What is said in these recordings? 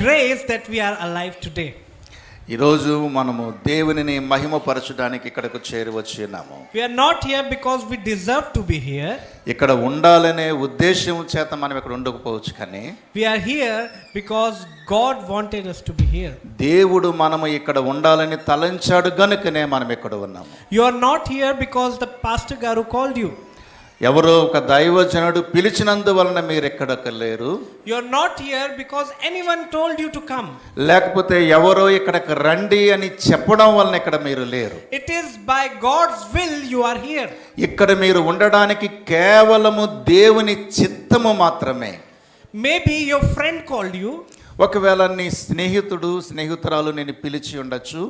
grace that we are alive today. ఈరోజు మనము దేవునిని మహిమపరచడానికి ఇక్కడకు చేరి వచ్చి ఉన్నాము. We are not here because we deserve to be here. ఇక్కడ ఉండాలనే ఉద్దేశం చేత మనం ఇక్కడ ఉండకపోవచ్చు, కానీ We are here because God wanted us to be here. దేవుడు మనము ఇక్కడ ఉండాలని తలంచాడు గనుకనే మనం ఇక్కడ ఉన్నాము. You are not here because the pastor Garu called you. ఎవరో ఒక దైవజనుడు పిలిచినందువలన మీరు ఎక్కడకు లేరు. You are not here because anyone told you to come. లేకపోతే ఎవరో ఇక్కడకు రండి అని చెప్పడం వలన ఇక్కడ మీరు లేరు. It is by God's will you are here. ఇక్కడ మీరు ఉండడానికి కేవలము దేవుని చిత్తము మాత్రమే. Maybe your friend called you. ఒకవేళ నీ స్నేహితురాలు నేను పిలిచి ఉండొచ్చు.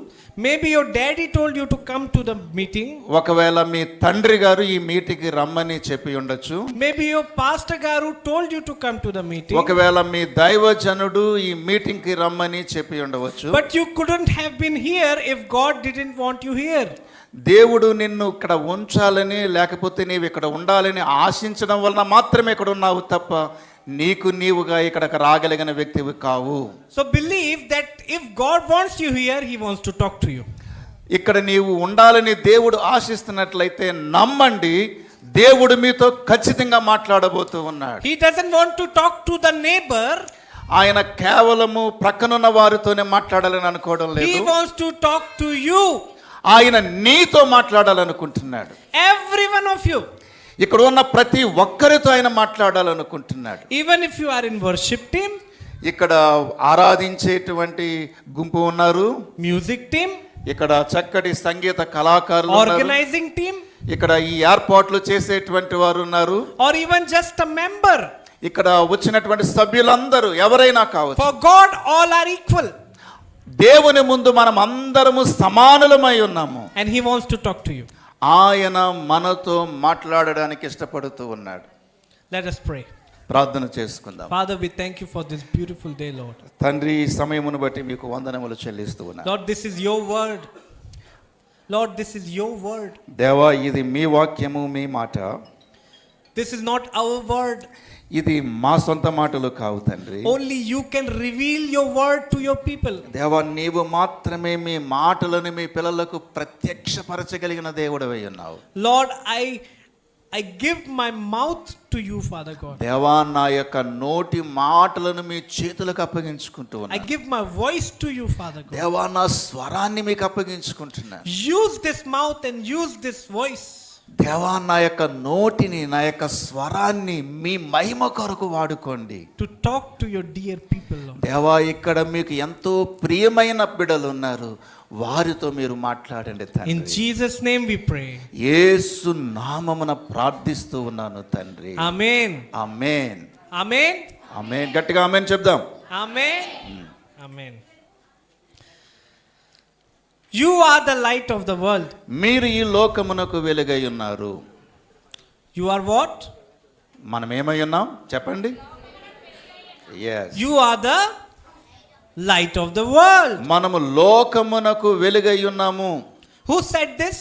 Maybe your daddy told you to come to the meeting. ఒకవేళ మీ తండ్రి గారు ఈ మీటింగ్కి రమ్మని చెప్పి ఉండొచ్చు. Maybe your pastor Garu told you to come to the meeting. ఒకవేళ మీ దైవజనుడు ఈ మీటింగ్కి రమ్మని చెప్పి ఉండవచ్చు. But you couldn't have been here if God didn't want you here. దేవుడు నిన్ను ఇక్కడ ఉంచాలని లేకపోతే నీవు ఇక్కడ ఉండాలని ఆశించడం వలన మాత్రమే ఇక్కడ ఉన్నావు తప్ప నీకు నీవుగా ఇక్కడికి రాగలిగిన వ్యక్తివి కావు. So believe that if God wants you here, he wants to talk to you. ఇక్కడ నీవు ఉండాలని దేవుడు ఆశిస్తున్నట్లయితే నమ్మండి, దేవుడు మీతో ఖచ్చితంగా మాట్లాడబోతూ ఉన్నాడు. He doesn't want to talk to the neighbor. ఆయన కేవలము ప్రక్కనున్న వారితోనే మాట్లాడాలని అనుకోవడం లేదు. He wants to talk to you. ఆయన నీతో మాట్లాడాలనుకుంటున్నాడు. Every one of you. ఇక్కడ ఉన్న ప్రతి ఒక్కరితో ఆయన మాట్లాడాలనుకుంటున్నాడు. Even if you are in worship team, ఇక్కడ ఆరాధించేటువంటి గుంపు ఉన్నారు, music team, ఇక్కడ చక్కటి సంగీత కళాకారులు ఉన్నారు, organizing team, ఇక్కడ ఈ ఏర్పాట్లు చేసేటువంటి వారు ఉన్నారు, or even just a member. ఇక్కడ వచ్చినటువంటి సభ్యులందరూ ఎవరైనా కావచ్చు. For God all are equal. దేవుని ముందు మనం అందరము సమానులమై ఉన్నాము. And he wants to talk to you. ఆయన మనతో మాట్లాడడానికి ఇష్టపడుతూ ఉన్నాడు. Let us pray. ప్రార్థన చేసుకుందాం. Father, we thank you for this beautiful day, Lord. తండ్రి, ఈ సమయమును బట్టి మీకు వందనములు చెల్లిస్తూ ఉన్నాను. Lord, this is your word. Lord, this is your word. దేవా, ఇది మీ వాక్యము, మీ మాట. This is not our word. ఇది మా సొంత మాటలు కావు తండ్రి. Only you can reveal your word to your people. దేవా, నీవు మాత్రమే మీ మాటలను మీ పిల్లలకు ప్రత్యక్షపరచగలిగిన దేవుడవై ఉన్నావు. Lord, I give my mouth to you, Father God. దేవా, నా యొక్క నోటి మాటలను మీ చేతులకు అప్పగించుకుంటూ I ఉన్నాను. give my voice to you, Father God. దేవా, నా స్వరాన్ని మీకు అప్పగించుకుంటున్నాను. Use this mouth and use this voice. దేవా, నా యొక్క నోటిని, నా యొక్క స్వరాన్ని మీ మహిమ కొరకు వాడుకోండి. To talk to your dear people, Lord. దేవా, ఇక్కడ మీకు ఎంతో ప్రియమైన బిడ్డలు ఉన్నారు, వారితో మీరు మాట్లాడండి తండ్రి. In Jesus' name we pray. యేసు నామమున ప్రార్థిస్తూ ఉన్నాను తండ్రి. Amen. ఆమేన్. Amen. ఆమేన్. గట్టిగా ఆమేన్ చెప్దాం. Amen. Amen. You are the light of the world. మీరు ఈ లోకమునకు వెలుగై ఉన్నారు. You are what? మనం ఏమై ఉన్నాం చెప్పండి. yes. You are the light of the world. మనము లోకమునకు వెలుగై ఉన్నాము. Who said this?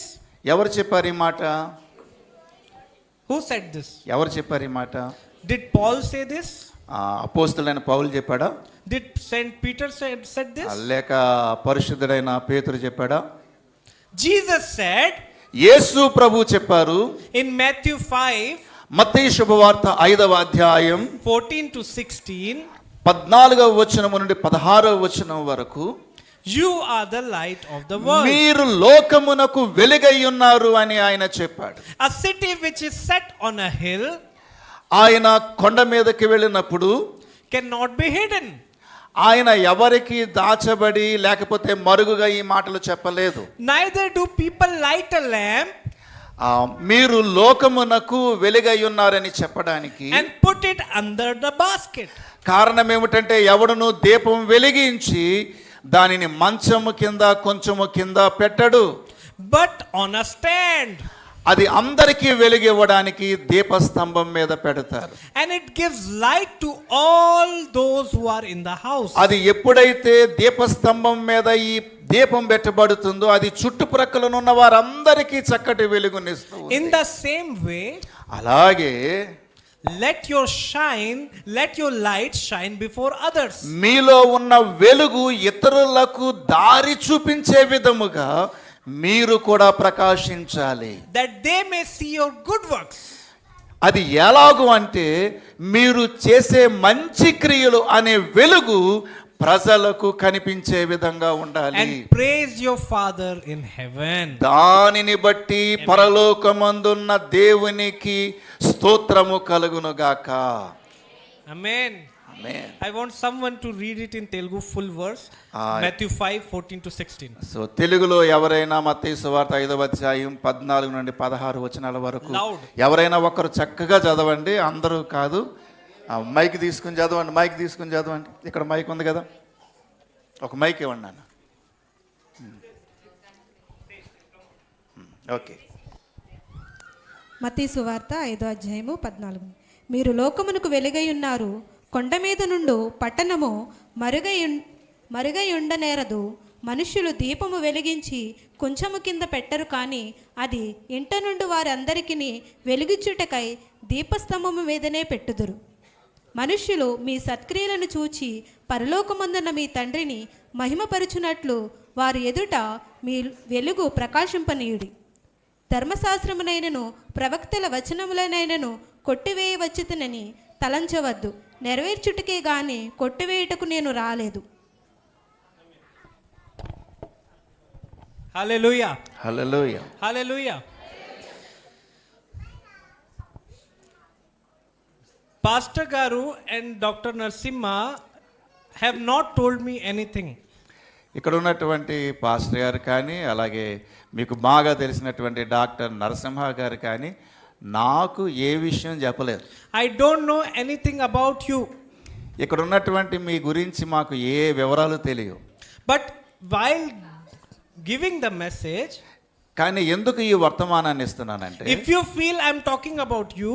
ఎవరు చెప్పారు ఈ మాట? Who said this? ఎవరు చెప్పారు ఈ మాట? Did Paul say this? అపోస్తలుడైన పౌలు చెప్పాడా? Did Saint Peter said this? లేక పరిశుద్ధుడైన పేతురు చెప్పాడా? Jesus said, యేసు ప్రభు చెప్పారు. in Matthew 5, మత్తయి శుభవార్త 5వ అధ్యాయం 14 to 16, 14వ వచనం నుండి 16వ వచనం వరకు, you are the light of the world. మీరు లోకమునకు వెలుగై ఉన్నారు అని ఆయన చెప్పాడు. A city which is set on a hill ఆయన కొండ మీదకి వెళ్ళినప్పుడు cannot be hidden. ఆయన ఎవరికి దాచబడి లేకపోతే మరుగుగా ఈ మాటలు చెప్పలేదు. Neither do people light a lamp మీరు లోకమునకు వెలుగై ఉన్నారని చెప్పడానికి and put it under the basket. కారణం ఏమిటంటే, ఎవడును దీపం వెలిగించి దానిని మంచము కింద కొంచెము కింద పెట్టడు, but on a stand. అది అందరికీ వెలుగివ్వడానికి దీపస్తంభం మీద పెడతారు. And it gives light to all those who are in the house. అది ఎప్పుడైతే దీపస్తంభం మీద ఈ దీపం పెట్టబడుతుందో అది చుట్టుప్రక్కల ఉన్న వారందరికీ చక్కటి వెలుగునిస్తుంది. In the same way, అలాగే let your light shine before others. మీలో ఉన్న వెలుగు ఇతరులకు దారి చూపించే విధముగా మీరు కూడా ప్రకాశించాలి. That they may see your good works. అది ఎలాగు అంటే మీరు చేసే మంచి క్రియలు అనే వెలుగు ప్రజలకు కనిపించే విధంగా ఉండాలి. And praise your Father in heaven. దానిని బట్టి పరలోకమందున్న దేవునికి స్తోత్రము కలుగునుగాక. Amen. Amen. I want someone to read it in Telugu full verse. Matthew 5:14-16. So తెలుగులో ఎవరైనా మత్తయి సువార్త 5వ అధ్యాయం 14 నుండి 16 వచనాల వరకు Loud. ఎవరైనా ఒకరు చక్కగా చదవండి, అందరూ కాదు. మైక్ తీసుకుని చదవండి. ఇక్కడ మైక్ ఉంది కదా, ఒక మైక్ ఇవ్వండి నాన్న. ఓకే. మత్తయి సువార్త 5వ అధ్యాయము 14. మీరు లోకమునకు వెలుగై ఉన్నారు. కొండ మీద నుండు పట్టణము మరుగై ఉండనేరదు. మనుష్యులు దీపము వెలిగించి కొంచెము కింద పెట్టరు, కానీ అది ఇంట నుండి వారందరికీ వెలుగుచుటకై దీపస్తంభము మీదనే పెట్టుదురు. మనుష్యులు మీ సత్క్రియలను చూచి పరలోకమందున్న మీ తండ్రిని మహిమపరచునట్లు వారి ఎదుట మీ వెలుగు ప్రకాశింపనీయుడి. ధర్మశాస్త్రమునైనను ప్రవక్తల వచనములనైనను కొట్టివేయవచ్చునని తలంచవద్దు. నెరవేర్చుటకే గాని కొట్టివేయుటకు నేను రాలేదు. Hallelujah. Hallelujah. Hallelujah. Pastor Garu and Dr. Narasimha have not told me anything. ఇక్కడ ఉన్నటువంటి పాస్టర్ గారు కానీ, అలాగే మీకు బాగా తెలిసినటువంటి డాక్టర్ నరసింహ గారు కానీ నాకు ఏ విషయం చెప్పలేదు. I don't know anything about you. ఇక్కడ ఉన్నటువంటి మీ గురించి మాకు ఏ వివరాలు తెలియవు. But while giving the message, కానీ ఎందుకు ఈ వర్తమానాన్ని ఇస్తున్నానంటే, if you feel I'm talking about you,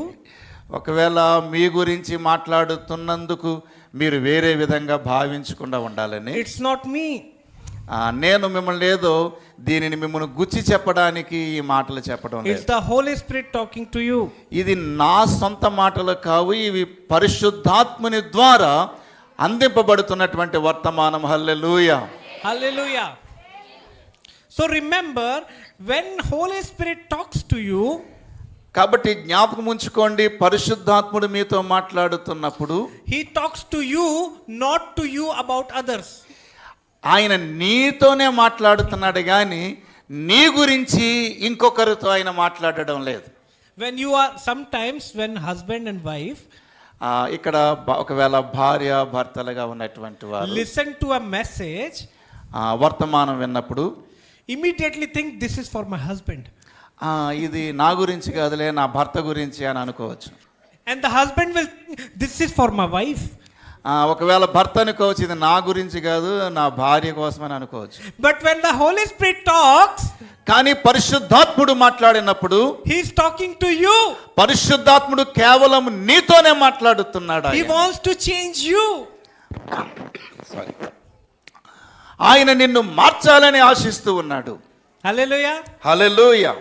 ఒకవేళ మీ గురించి మాట్లాడుతున్నందుకు మీరు వేరే విధంగా భావించకుండా ఉండాలని, it's not me. నేను మిమ్మల్ని ఏదో దీనిని మిమ్మల్ని గుచ్చి చెప్పడానికి ఈ మాటలు చెప్పడం It's లేదు. the Holy Spirit talking to you. ఇది నా సొంత మాటలు కావు, ఇవి పరిశుద్ధాత్ముని ద్వారా అందింపబడుతున్నటువంటి వర్తమానం. హల్లెలూయా. Hallelujah. So remember, when Holy Spirit talks to you, కాబట్టి జ్ఞాపకం ఉంచుకోండి, పరిశుద్ధాత్ముడు మీతో మాట్లాడుతున్నప్పుడు He talks to you, not to you about others. ఆయన నీతోనే మాట్లాడుతున్నాడు కానీ నీ గురించి ఇంకొకరితో ఆయన మాట్లాడడం లేదు. When you are, sometimes when husband and wife ఇక్కడ ఒకవేళ భార్య భర్తలుగా ఉన్నటువంటి వారు listen to a message, వర్తమానం విన్నప్పుడు immediately think this is for my husband. ఇది నా గురించి కాదులే, నా భర్త గురించి అని అనుకోవచ్చు. And the husband will think this is for my wife. ఒకవేళ భర్త అనుకోవచ్చు, ఇది నా గురించి కాదు, నా భార్య కోసమని అనుకోవచ్చు. But when the Holy Spirit talks, కానీ పరిశుద్ధాత్ముడు మాట్లాడినప్పుడు He is talking to you. పరిశుద్ధాత్ముడు కేవలం నీతోనే మాట్లాడుతున్నాడు. He wants to change you. ఆయన నిన్ను మార్చాలని ఆశిస్తూ ఉన్నాడు. Hallelujah. Hallelujah.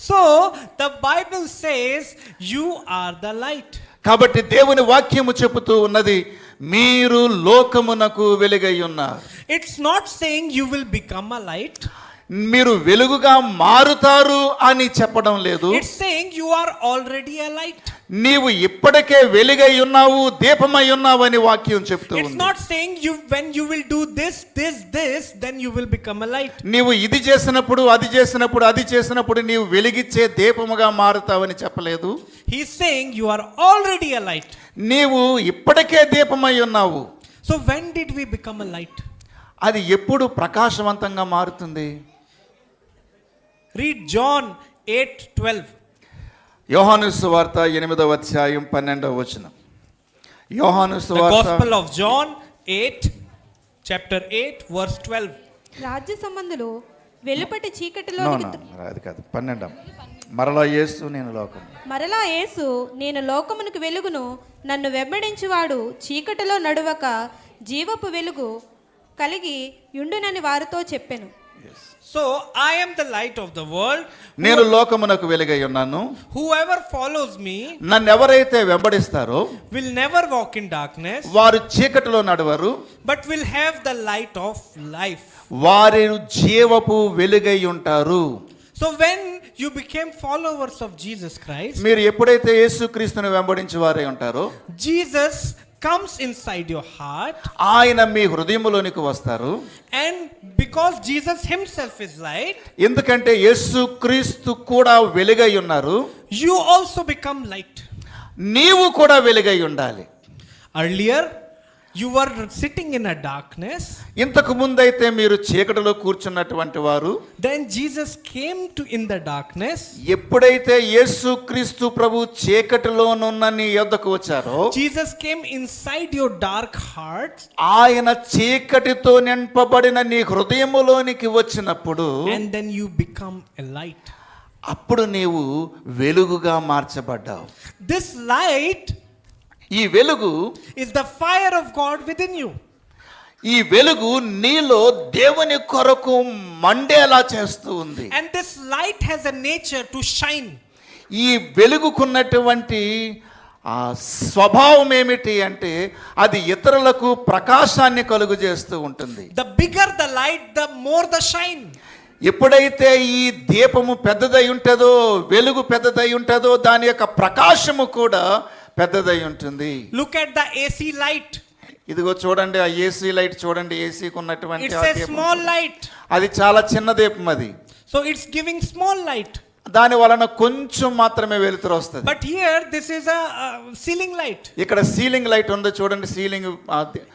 So the Bible says you are the light. కాబట్టి దేవుని వాక్యము చెబుతూ ఉన్నది, మీరు లోకమునకు వెలుగై ఉన్నారు. It's not saying you will become a light. మీరు వెలుగుగా మారుతారు అని చెప్పడం లేదు. It's saying you are already a light. నీవు ఇప్పటికే వెలుగై ఉన్నావు, దీపమై ఉన్నావు అని వాక్యం చెప్తూ It's ఉంది. not saying you when you will do this, then you will become a light. నీవు ఇది చేసినప్పుడు, అది చేసినప్పుడు, అది చేసినప్పుడు నీవు వెలిగిచ్చే దీపముగా మారుతావని చెప్పలేదు. He's saying you are already a light. నీవు ఇప్పటికే దీపమై ఉన్నావు. So when did we become a light? అది ఎప్పుడు ప్రకాశవంతంగా మారుతుంది? Read John 8:12. యోహాను సువార్త 8వ అధ్యాయం 12వ వచనం. యోహాను The సువార్త Gospel of John 8, chapter 8, verse 12. రాజ్య సంబంధులు వెలుపటి చీకటిలో అది కాదు 12. మరలా యేసు నేను లోకం. మరలా యేసు నేను లోకమునకు వెలుగును, నన్ను వెంబడించువాడు చీకటిలో నడువక జీవపు వెలుగు కలిగి యుండునని వారితో చెప్పెను. So I am the light of the world. నేను లోకమునకు వెలుగై ఉన్నాను. Whoever follows me నన్ను ఎవరైతే వెంబడిస్తారో will never walk in darkness, వారు చీకటిలో నడవరు, but will have the light of life. వారి జీవపు వెలుగై ఉంటారు. So when you became followers of Jesus Christ, మీరు ఎప్పుడైతే యేసుక్రీస్తును వెంబడించి వారై ఉంటారో Jesus comes inside your heart, ఆయన మీ హృదయములోనికి వస్తారు. and because Jesus himself is light, ఎందుకంటే యేసుక్రీస్తు కూడా వెలుగై ఉన్నారు, you also become light. నీవు కూడా వెలుగై ఉండాలి. Earlier you were sitting in a darkness, ఇంతకు ముందైతే మీరు చీకటిలో కూర్చున్నటువంటి వారు, then Jesus came to in the darkness. ఎప్పుడైతే యేసుక్రీస్తు ప్రభు చీకటిలోనున్న నీ యొద్దకు వచ్చారో, Jesus came inside your dark heart, ఆయన చీకటితో నింపబడిన నీ హృదయములోనికి వచ్చినప్పుడు and then you become a light. అప్పుడు నీవు వెలుగుగా మార్చబడ్డావు. This light ఈ వెలుగు, is the fire of God within you. ఈ వెలుగు నీలో దేవుని కొరకు మండేలా చేస్తూ ఉంది. And this light has a nature to shine. ఈ వెలుగుకున్నటువంటి ఆ స్వభావం ఏమిటి అంటే అది ఇతరులకు ప్రకాశాన్ని కలుగు చేస్తూ ఉంటుంది. The bigger the light, the more the shine. ఎప్పుడైతే ఈ దీపము పెద్దదై ఉంటుందో, వెలుగు పెద్దదై ఉంటుందో, దాని యొక్క ప్రకాశము కూడా పెద్దదై ఉంటుంది. Look at the AC light. ఇదిగో చూడండి, ఆ ఏసీ లైట్ చూడండి, ఏసీకి ఉన్నటువంటి It's ఆ a దీపం. small light. అది చాలా చిన్న దీపం అది. So it's giving small light. దాని వలన కొంచెం మాత్రమే వెలుతురు వస్తుంది. But here this is a ceiling light. ఇక్కడ సీలింగ్ లైట్ ఉంది చూడండి, ceiling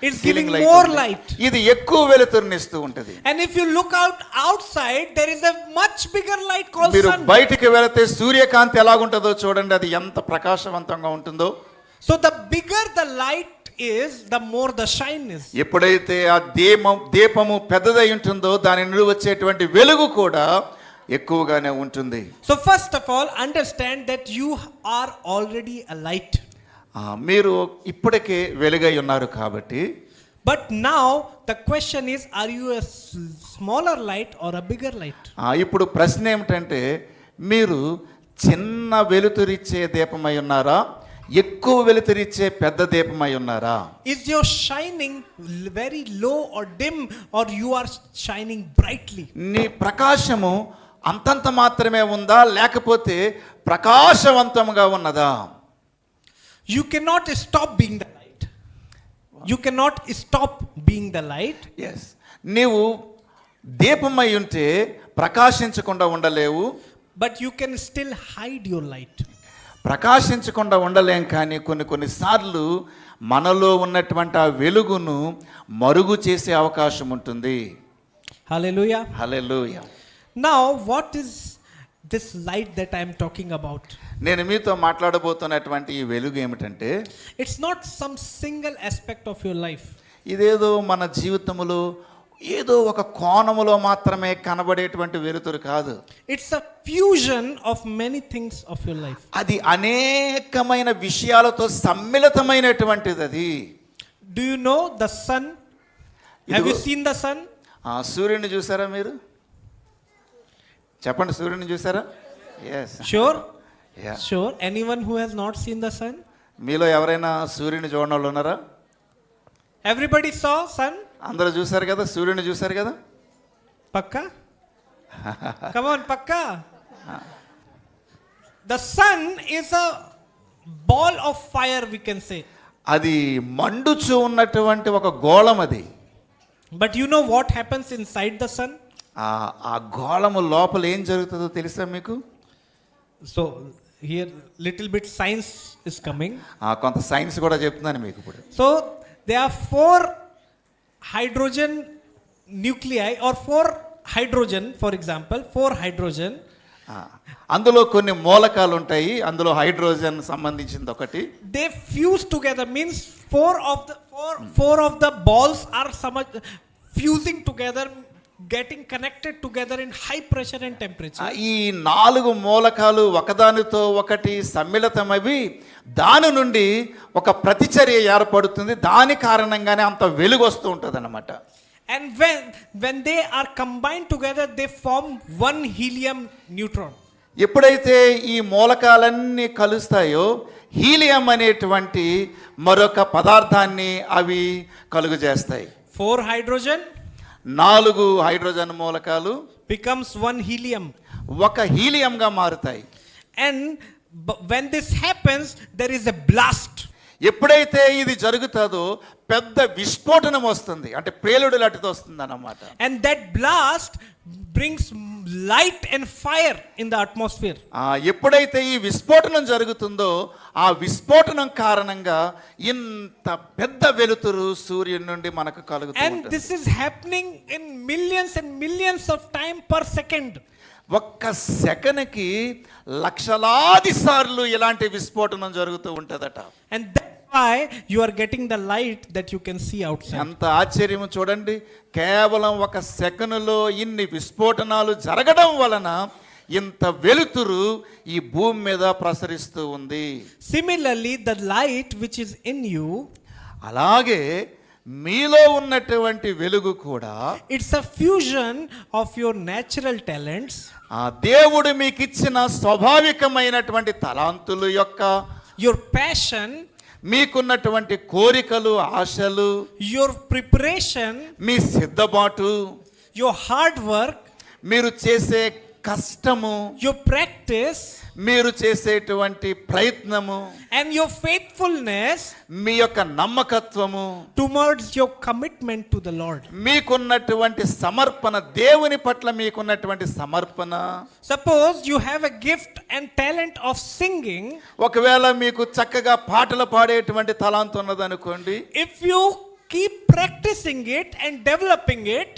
It's giving more light. ఇది ఎక్కువ వెలుతురునిస్తూ ఉంటది. And if you look outside, there is a much bigger light called మీరు sun. బయటికి వెళితే సూర్యకాంతి ఎలాగుంటుందో చూడండి, అది ఎంత ప్రకాశవంతంగా ఉంటుందో. So the bigger the light is, the more the shine is. ఎప్పుడైతే ఆ దీపము పెద్దదై ఉంటుందో దాని నుండి వచ్చేటువంటి వెలుగు కూడా ఎక్కువగానే ఉంటుంది. So first of all, understand that you are already a light. మీరు ఇప్పటికే వెలుగై ఉన్నారు కాబట్టి. But now the question is, are you a smaller light or a bigger light? ఇప్పుడు ప్రశ్న ఏమిటంటే, మీరు చిన్న వెలుతురిచ్చే దీపమై ఉన్నారా, ఎక్కువ వెలుతురిచ్చే పెద్ద దీపమై ఉన్నారా? Is your shining very low or dim, or you are shining brightly? నీ ప్రకాశము అంతంత మాత్రమే ఉందా, లేకపోతే ప్రకాశవంతంగా ఉన్నదా? You cannot stop being the light. You cannot stop being the light. Yes, నీవు దీపమై ఉంటే ప్రకాశించకుండా ఉండలేవు. But you can still hide your light. ప్రకాశించకుండా ఉండలేం, కానీ కొన్నిసార్లు మనలో ఉన్నటువంటి ఆ వెలుగును మరుగు చేసే అవకాశం ఉంటుంది. Hallelujah. Hallelujah. Now, what is this light that I am talking about? నేను మీతో మాట్లాడబోతున్నటువంటి ఈ వెలుగు ఏమిటంటే, It's not some single aspect of your life. ఇదేదో మన జీవితంలో ఏదో ఒక కోణములో మాత్రమే కనబడేటువంటి వెలుతురు కాదు. It's a fusion of many things of your life. అది అనేకమైన విషయాలతో సమ్మిళితమైనటువంటిది. అది Do you know the sun? Have you ఇదిగో- seen the sun? సూర్యుని చూసారా మీరు? చెప్పండి, సూర్యుని చూసారా? Yes. Sure? Yeah. Sure. Anyone who has not seen the sun? మీలో ఎవరైనా సూర్యుని చూడని వాళ్ళు ఉన్నారా? Everybody saw sun? అందరూ చూసారు కదా, సూర్యుని చూసారు కదా. Pakka? Come on, Pakka. The sun is a ball of fire, we can say. అది మండుచు ఉన్నటువంటి ఒక గోళం అది. But you know what happens inside the sun? ఆ గోళము లోపల ఏం జరుగుతుందో తెలుసా మీకు? So here little bit science is coming. కొంత సైన్స్ కూడా చెప్తున్నాను మీకు ఇప్పుడు. So there are 4 hydrogen nuclei, or 4 hydrogen, for example, 4 hydrogen. అందులో కొన్ని మూలకాలు ఉంటాయి, అందులో హైడ్రోజన్ సంబంధించింది ఒకటి. They fuse together, means 4 of the balls are fusing together, getting connected together in high pressure and temperature. ఈ 4 మూలకాలు ఒకదానితో ఒకటి సమ్మిళితమవి దాని నుండి ఒక ప్రతిచర్య ఏర్పడుతుంది. దాని కారణంగానే అంత వెలుగు వస్తూ ఉంటుంది అన్నమాట. And when they are combined together, they form one helium neutron. ఎప్పుడైతే ఈ మూలకాలన్నీ కలుస్తాయో హీలియం అనేటువంటి మరొక పదార్థాన్ని అవి కలుగజేస్తాయి. 4 hydrogen 4 హైడ్రోజన్ మూలకాలు becomes one helium. ఒక హీలియంగా మారుతాయి. And when this happens, there is a blast. ఎప్పుడైతే ఇది జరుగుతుందో పెద్ద విస్ఫోటనం వస్తుంది, అంటే ప్రేలుడు లాంటిది వస్తుంది అన్నమాట. And that blast brings light and fire in the atmosphere. ఎప్పుడైతే ఈ విస్ఫోటనం జరుగుతుందో ఆ విస్ఫోటనం కారణంగా ఇంత పెద్ద వెలుతురు సూర్యుని నుండి మనకు కలుగుతుంది. And this is happening in millions and millions of time per second. ఒక్క సెకనుకి లక్షలాది సార్లు ఇలాంటి విస్ఫోటనం జరుగుతూ ఉంటుందట. And that's why you are getting the light that you can see outside. ఎంత ఆశ్చర్యము చూడండి, కేవలం ఒక సెకనులో ఇన్ని విస్ఫోటనాలు జరగడం వలన ఇంత వెలుతురు ఈ భూమి మీద ప్రసరిస్తూ ఉంది. Similarly, the light which is in you, అలాగే మీలో ఉన్నటువంటి వెలుగు కూడా it's a fusion of your natural talents, ఆ దేవుడు మీకు ఇచ్చిన స్వాభావికమైనటువంటి తలాంతులు యొక్క, your passion, మీకున్నటువంటి కోరికలు, ఆశలు, your preparation, మీ సిద్ధపాటు, your hard work, మీరు చేసే కష్టము, your practice, మీరు చేసేటువంటి ప్రయత్నము, and your faithfulness మీ యొక్క నమ్మకత్వము, towards your commitment to the Lord. మీకున్నటువంటి సమర్పణ, దేవుని పట్ల మీకున్నటువంటి సమర్పణ. Suppose you have a gift and talent of singing. ఒకవేళ మీకు చక్కగా పాటలు పాడేటువంటి తలాంతు ఉన్నదనుకోండి, If you keep practicing it and developing it,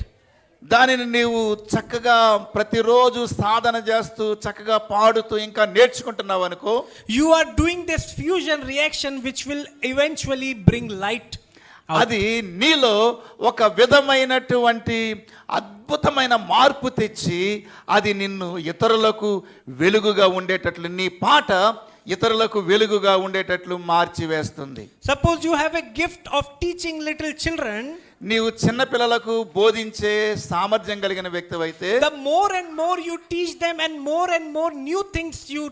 దానిని నీవు చక్కగా ప్రతిరోజు సాధన చేస్తూ చక్కగా పాడుతూ ఇంకా నేర్చుకుంటున్నావు అనుకో, you are doing this fusion reaction which will eventually bring light out. అది నీలో ఒక విధమైనటువంటి అద్భుతమైన మార్పు తెచ్చి అది నిన్ను ఇతరులకు వెలుగుగా ఉండేటట్లు, నీ పాట ఇతరులకు వెలుగుగా ఉండేటట్లు మార్చివేస్తుంది. Suppose you have a gift of teaching little children. నీవు చిన్నపిల్లలకు బోధించే సామర్థ్యం కలిగిన వ్యక్తివైతే, The more and more you teach them and more new things you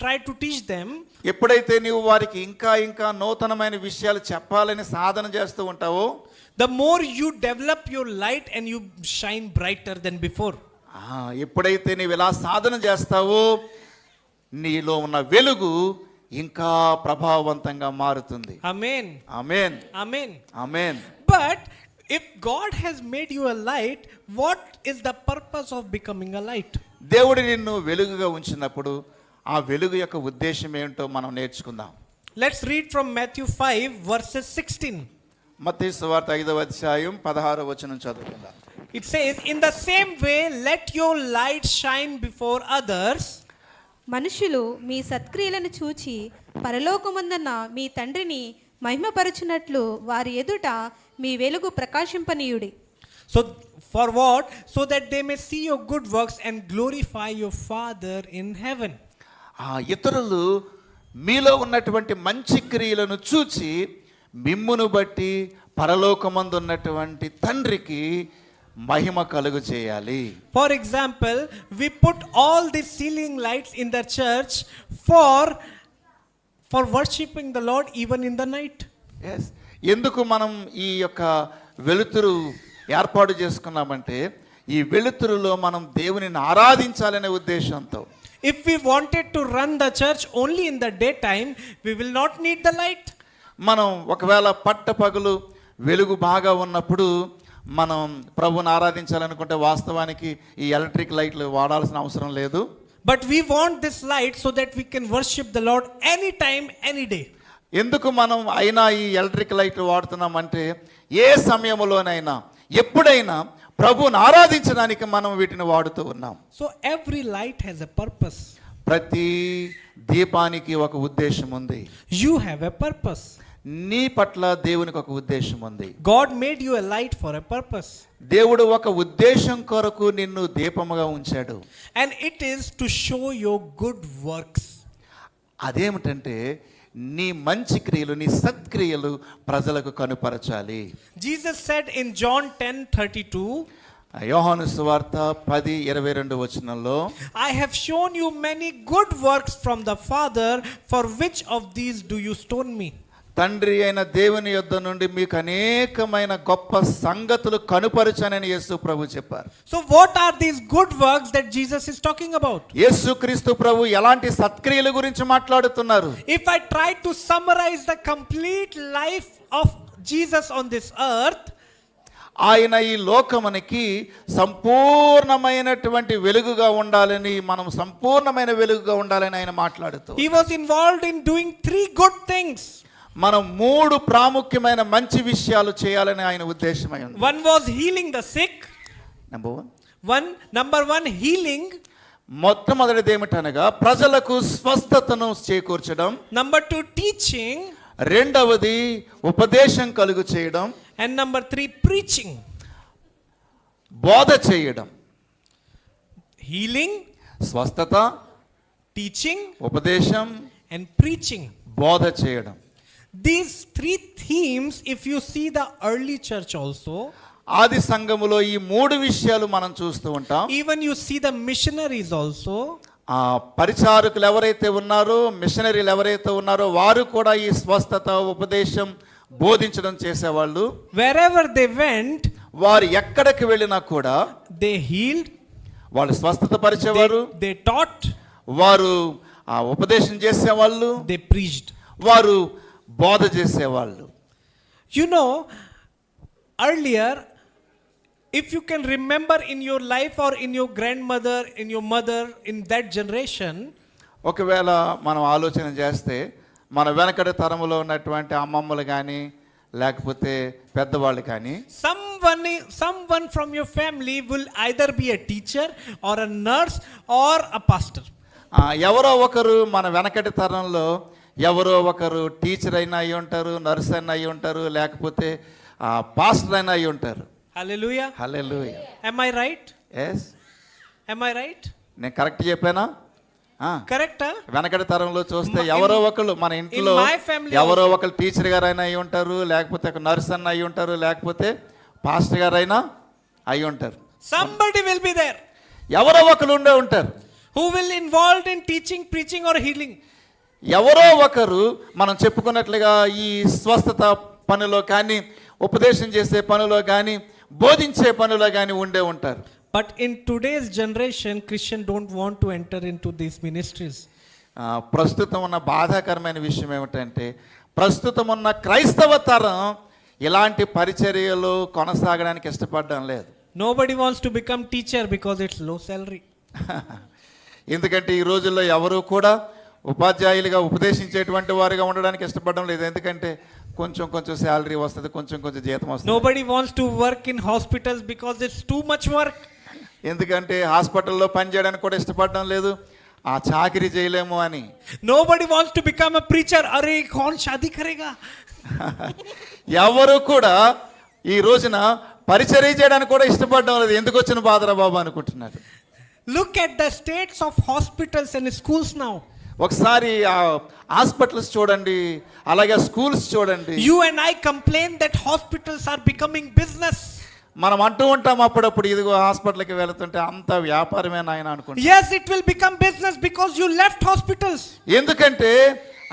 try to teach them, ఎప్పుడైతే నీవు వారికి ఇంకా ఇంకా నూతనమైన విషయాలు చెప్పాలని సాధన చేస్తూ ఉంటావో, the more you develop your light and you shine brighter than before. ఎప్పుడైతే నీవు ఇలా సాధన చేస్తావో నీలో ఉన్న వెలుగు ఇంకా ప్రభావవంతంగా మారుతుంది. Amen. Amen, Amen. Amen. But if God has made you a light, what is the purpose of becoming a light? దేవుడు నిన్ను వెలుగుగా ఉంచినప్పుడు ఆ వెలుగు యొక్క ఉద్దేశం ఏంటో మనం నేర్చుకుందాం. Let's read from Matthew 5 verses 16. మత్తయి సువార్త 5వ అధ్యాయం 16వ వచనం చదువుకుందాం. It says, "In the same way, let your light shine before others." మనుషులు మీ సత్క్రియలను చూచి పరలోకమందున్న మీ తండ్రిని మహిమపరచునట్లు వారి ఎదుట మీ వెలుగు ప్రకాశింపనీయుడి. So for what? So that they may see your good works and glorify your Father in heaven. ఇతరులు మీలో ఉన్నటువంటి మంచి క్రియలను చూచి మిమ్మును బట్టి పరలోకమందు ఉన్నటువంటి తండ్రికి మహిమ కలుగు చేయాలి. For example, we put all these ceiling lights in the church for worshiping the Lord even in the night. Yes. ఎందుకు మనం ఈ యొక్క వెలుతురు ఏర్పాటు చేసుకున్నామంటే ఈ వెలుతురులో మనం దేవునిని ఆరాధించాలనే ఉద్దేశంతో. If we wanted to run the church only in the daytime, we will not need the light. మనం ఒకవేళ పట్టపగలు వెలుగు బాగా ఉన్నప్పుడు మనం ప్రభువుని ఆరాధించాలనుకుంటే వాస్తవానికి ఈ ఎలక్ట్రిక్ లైట్లు వాడాల్సిన అవసరం లేదు. But we want this light so that we can worship the Lord anytime, any day. ఎందుకు మనం అయినా ఈ ఎలక్ట్రిక్ లైట్లు వాడుతున్నామంటే ఏ సమయంలోనైనా ఎప్పుడైనా ప్రభువుని ఆరాధించడానికి మనం వీటిని వాడుతూ ఉన్నాం. So every light has a purpose. ప్రతి దీపానికి ఒక ఉద్దేశం ఉంది. You have a purpose. నీ పట్ల దేవునికి ఒక ఉద్దేశం ఉంది. God made you a light for a purpose. దేవుడు ఒక ఉద్దేశం కొరకు నిన్ను దీపముగా ఉంచాడు. And it is to show your good works. అదేమిటంటే నీ మంచి క్రియలు, నీ సత్క్రియలు ప్రజలకు కనుపరచాలి. Jesus said in John 10:32, యోహాను సువార్త 10:22 వచనంలో, I have shown you many good works from the Father, for which of these do you stone me? తండ్రి అయిన దేవుని యొద్ద నుండి మీకు అనేకమైన గొప్ప సంగతులు కనుపరచానని యేసు ప్రభు చెప్పారు. So what are these good works that Jesus is talking about? యేసుక్రీస్తు ప్రభు ఎలాంటి సత్క్రియల గురించి మాట్లాడుతున్నారు? If I try to summarize the complete life of Jesus on this earth, ఆయన ఈ లోకమునికి సంపూర్ణమైనటువంటి వెలుగుగా ఉండాలని, మనం సంపూర్ణమైన వెలుగుగా ఉండాలని ఆయన మాట్లాడుతూ, he was involved in doing 3 good things. మనం 3 ప్రాముఖ్యమైన మంచి విషయాలు చేయాలని ఆయన ఉద్దేశమై ఉంది. One was healing the sick. Number one, healing. మొట్టమొదటిది ఏమిటనగా ప్రజలకు స్వస్థతను చేకూర్చడం. Number 2, teaching. రెండవది ఉపదేశం కలుగు చేయడం. And number 3, preaching. బోధ చేయడం. Healing, స్వస్థత, teaching, ఉపదేశం, and preaching. బోధ చేయడం. These 3 themes, if you see the early church also, ఆది సంఘములో ఈ 3 విషయాలు మనం చూస్తూ ఉంటాం. even you see the missionaries also, ఆ పరిచారకులు ఎవరైతే ఉన్నారో, మిషనరీలు ఎవరైతే ఉన్నారో వారు కూడా ఈ స్వస్థత, ఉపదేశం, బోధించడం చేసేవాళ్ళు. wherever they went, వారు ఎక్కడికి వెళ్ళినా కూడా they healed, వాళ్ళు స్వస్థత పరిచేవారు, they taught, వారు ఉపదేశం చేసేవాళ్ళు, they preached. వారు బోధ చేసేవాళ్ళు. You know, earlier, if you can remember in your life or in your grandmother, in your mother, in that generation, ఒకవేళ మనం ఆలోచన చేస్తే మన వెనకటి తరములో ఉన్నటువంటి అమ్మమ్మలు కానీ లేకపోతే పెద్దవాళ్ళు కానీ, someone from your family will either be a teacher or a nurse or a pastor. ఎవరో ఒకరు మన వెనకటి తరంలో ఎవరో ఒకరు టీచర్ అయినా అయి ఉంటారు, నర్స్ అయినా అయి ఉంటారు, లేకపోతే పాస్టర్ అయినా అయి ఉంటారు. Hallelujah. Hallelujah. Am I right? yes Am I right? నేను కరెక్ట్ చెప్పానా? Correct, huh? వెనకటి తరంలో చూస్తే ఎవరో ఒకళ్ళు మన ఇంట్లో my family ఎవరో ఒకళ్ళు టీచర్ గారు అయినా అయి ఉంటారు, లేకపోతే ఒక నర్స్ అన్న అయి ఉంటారు, లేకపోతే పాస్టర్ గారు అయినా అయి ఉంటారు. Somebody will be there ఎవరో ఒకరు ఉండే ఉంటారు. who will involved in teaching, preaching or healing. ఎవరో ఒకరు మనం చెప్పుకున్నట్లుగా ఈ స్వస్థత పనిలో కానీ, ఉపదేశం చేసే పనిలో కానీ, బోధించే పనిలో కానీ ఉండే ఉంటారు. But in today's generation, Christians don't want to enter into these ministries. ప్రస్తుతం ఉన్న బాధాకరమైన విషయం ఏమిటంటే, ప్రస్తుతం ఉన్న క్రైస్తవ తరం ఇలాంటి పరిచర్యలు కొనసాగడానికి ఇష్టపడడం లేదు. Nobody wants to become teacher because it's low salary. ఎందుకంటే ఈ రోజుల్లో ఎవరు కూడా ఉపాధ్యాయులుగా ఉపదేశించేటువంటి వారుగా ఉండడానికి ఇష్టపడడం లేదు. ఎందుకంటే కొంచెం కొంచెం శాలరీ వస్తుంది, కొంచెం కొంచెం జీతం వస్తుంది. Nobody wants to work in hospitals because it's too much work. ఎందుకంటే హాస్పిటల్లో పనిచేయడానికి కూడా ఇష్టపడడం లేదు, ఆ చాకరీ చేయలేము అని. Nobody wants to become a preacher. అరే కౌన్ షాదీ కరేగా. ఎవరు కూడా ఈ రోజున పరిచర్య చేయడానికి కూడా ఇష్టపడడం లేదు. ఎందుకు వచ్చిన బాధరా బాబు అనుకుంటున్నారు. Look at the states of hospitals and schools now. ఒకసారి హాస్పిటల్స్ చూడండి, అలాగే స్కూల్స్ చూడండి. You and I complain that hospitals are becoming business. మనం అంటూ ఉంటాం అప్పుడప్పుడు, ఇదిగో హాస్పిటల్కి వెళుతుంటే అంత వ్యాపారమే నాయన అనుకుంటా. Yes, it will become business because you left hospitals. ఎందుకంటే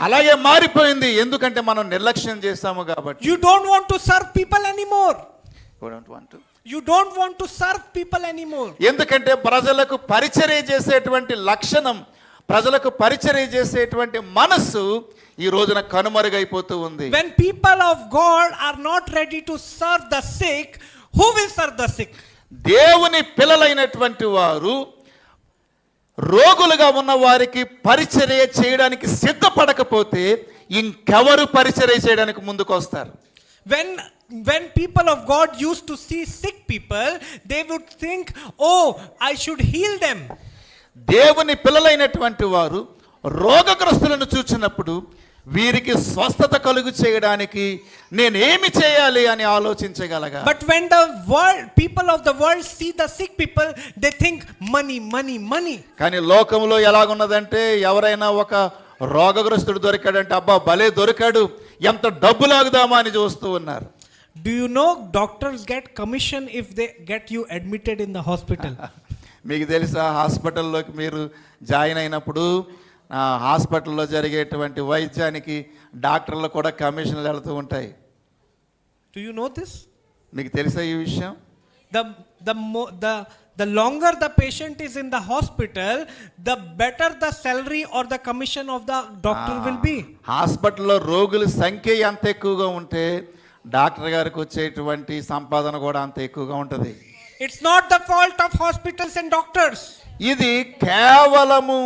అలాగే మారిపోయింది, ఎందుకంటే మనం నిర్లక్ష్యం చేస్తాము కాబట్టి. You don't want to serve people anymore. You don't want to serve people anymore. ఎందుకంటే ప్రజలకు పరిచర్య చేసేటువంటి లక్షణం, ప్రజలకు పరిచర్య చేసేటువంటి మనస్సు ఈ రోజున కనుమరుగైపోతూ ఉంది. When people of God are not ready to serve the sick, who will serve the sick? దేవుని పిల్లలైనటువంటి వారు రోగులుగా ఉన్న వారికి పరిచర్య చేయడానికి సిద్ధపడకపోతే ఇంకెవరు పరిచర్య చేయడానికి ముందుకు వస్తారు? When people of God used to see sick people, they would think, oh, I should heal them. దేవుని పిల్లలైనటువంటి వారు రోగగ్రస్తులను చూచినప్పుడు వీరికి స్వస్థత కలుగు చేయడానికి నేనేమి చేయాలి అని ఆలోచించగలగా. But when the people of the world see the sick people, they think money, money, money. కానీ లోకంలో ఎలాగున్నదంటే, ఎవరైనా ఒక రోగగ్రస్తుడు దొరికాడంటే అబ్బా భలే దొరికాడు, ఎంత డబ్బు లాగుదామా అని చూస్తూ ఉన్నారు. Do you know doctors get commission if they get you admitted in the hospital? మీకు తెలుసా, హాస్పిటల్లోకి మీరు జాయిన్ అయినప్పుడు హాస్పిటల్లో జరిగేటువంటి వైద్యానికి డాక్టర్లు కూడా కమిషన్లు వెళ్తూ ఉంటాయి. Do you know this? మీకు తెలుసా ఈ విషయం? The longer the patient is in the hospital, the better the salary or the commission of the doctor will be. హాస్పిటల్లో రోగుల సంఖ్య ఎంత ఎక్కువగా ఉంటే డాక్టర్ గారికి వచ్చేటువంటి సంపాదన కూడా అంత ఎక్కువగా ఉంటుంది. It's not the fault of hospitals and doctors. ఇది కేవలము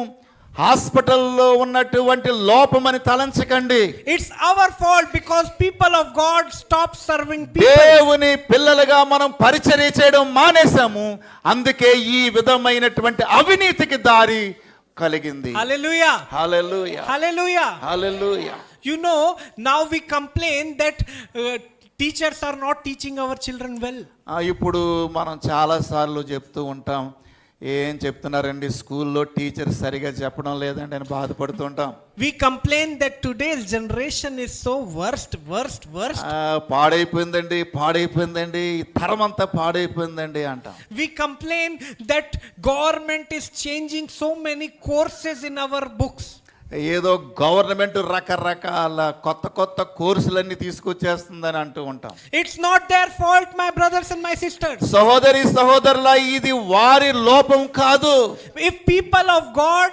హాస్పిటల్లో ఉన్నటువంటి లోపమని తలంచకండి. It's our fault because people of God stop serving people. దేవుని పిల్లలుగా మనం పరిచర్య చేయడం మానేశాము, అందుకే ఈ విధమైనటువంటి అవినీతికి దారి కలిగింది. Hallelujah. Hallelujah, Hallelujah. Hallelujah. You know, now we complain that teachers are not teaching our children well. ఇప్పుడు మనం చాలాసార్లు చెప్తూ ఉంటాం, ఏం చెప్తున్నారండి స్కూల్లో టీచర్ సరిగా చెప్పడం లేదండి అని బాధపడుతూ ఉంటాం. We complain that today's generation is so worst. పాడైపోయిందండి, ఈ తరం అంతా పాడైపోయిందండి అంటాం. We complain that government is changing so many courses in our books. ఏదో గవర్నమెంట్ రకరకాల కొత్త కోర్సులన్నీ తీసుకొచ్చేస్తుందని అంటూ ఉంటాం. It's not their fault, my brothers and my sisters. సహోదరుల, ఇది వారి లోపం కాదు. If people of God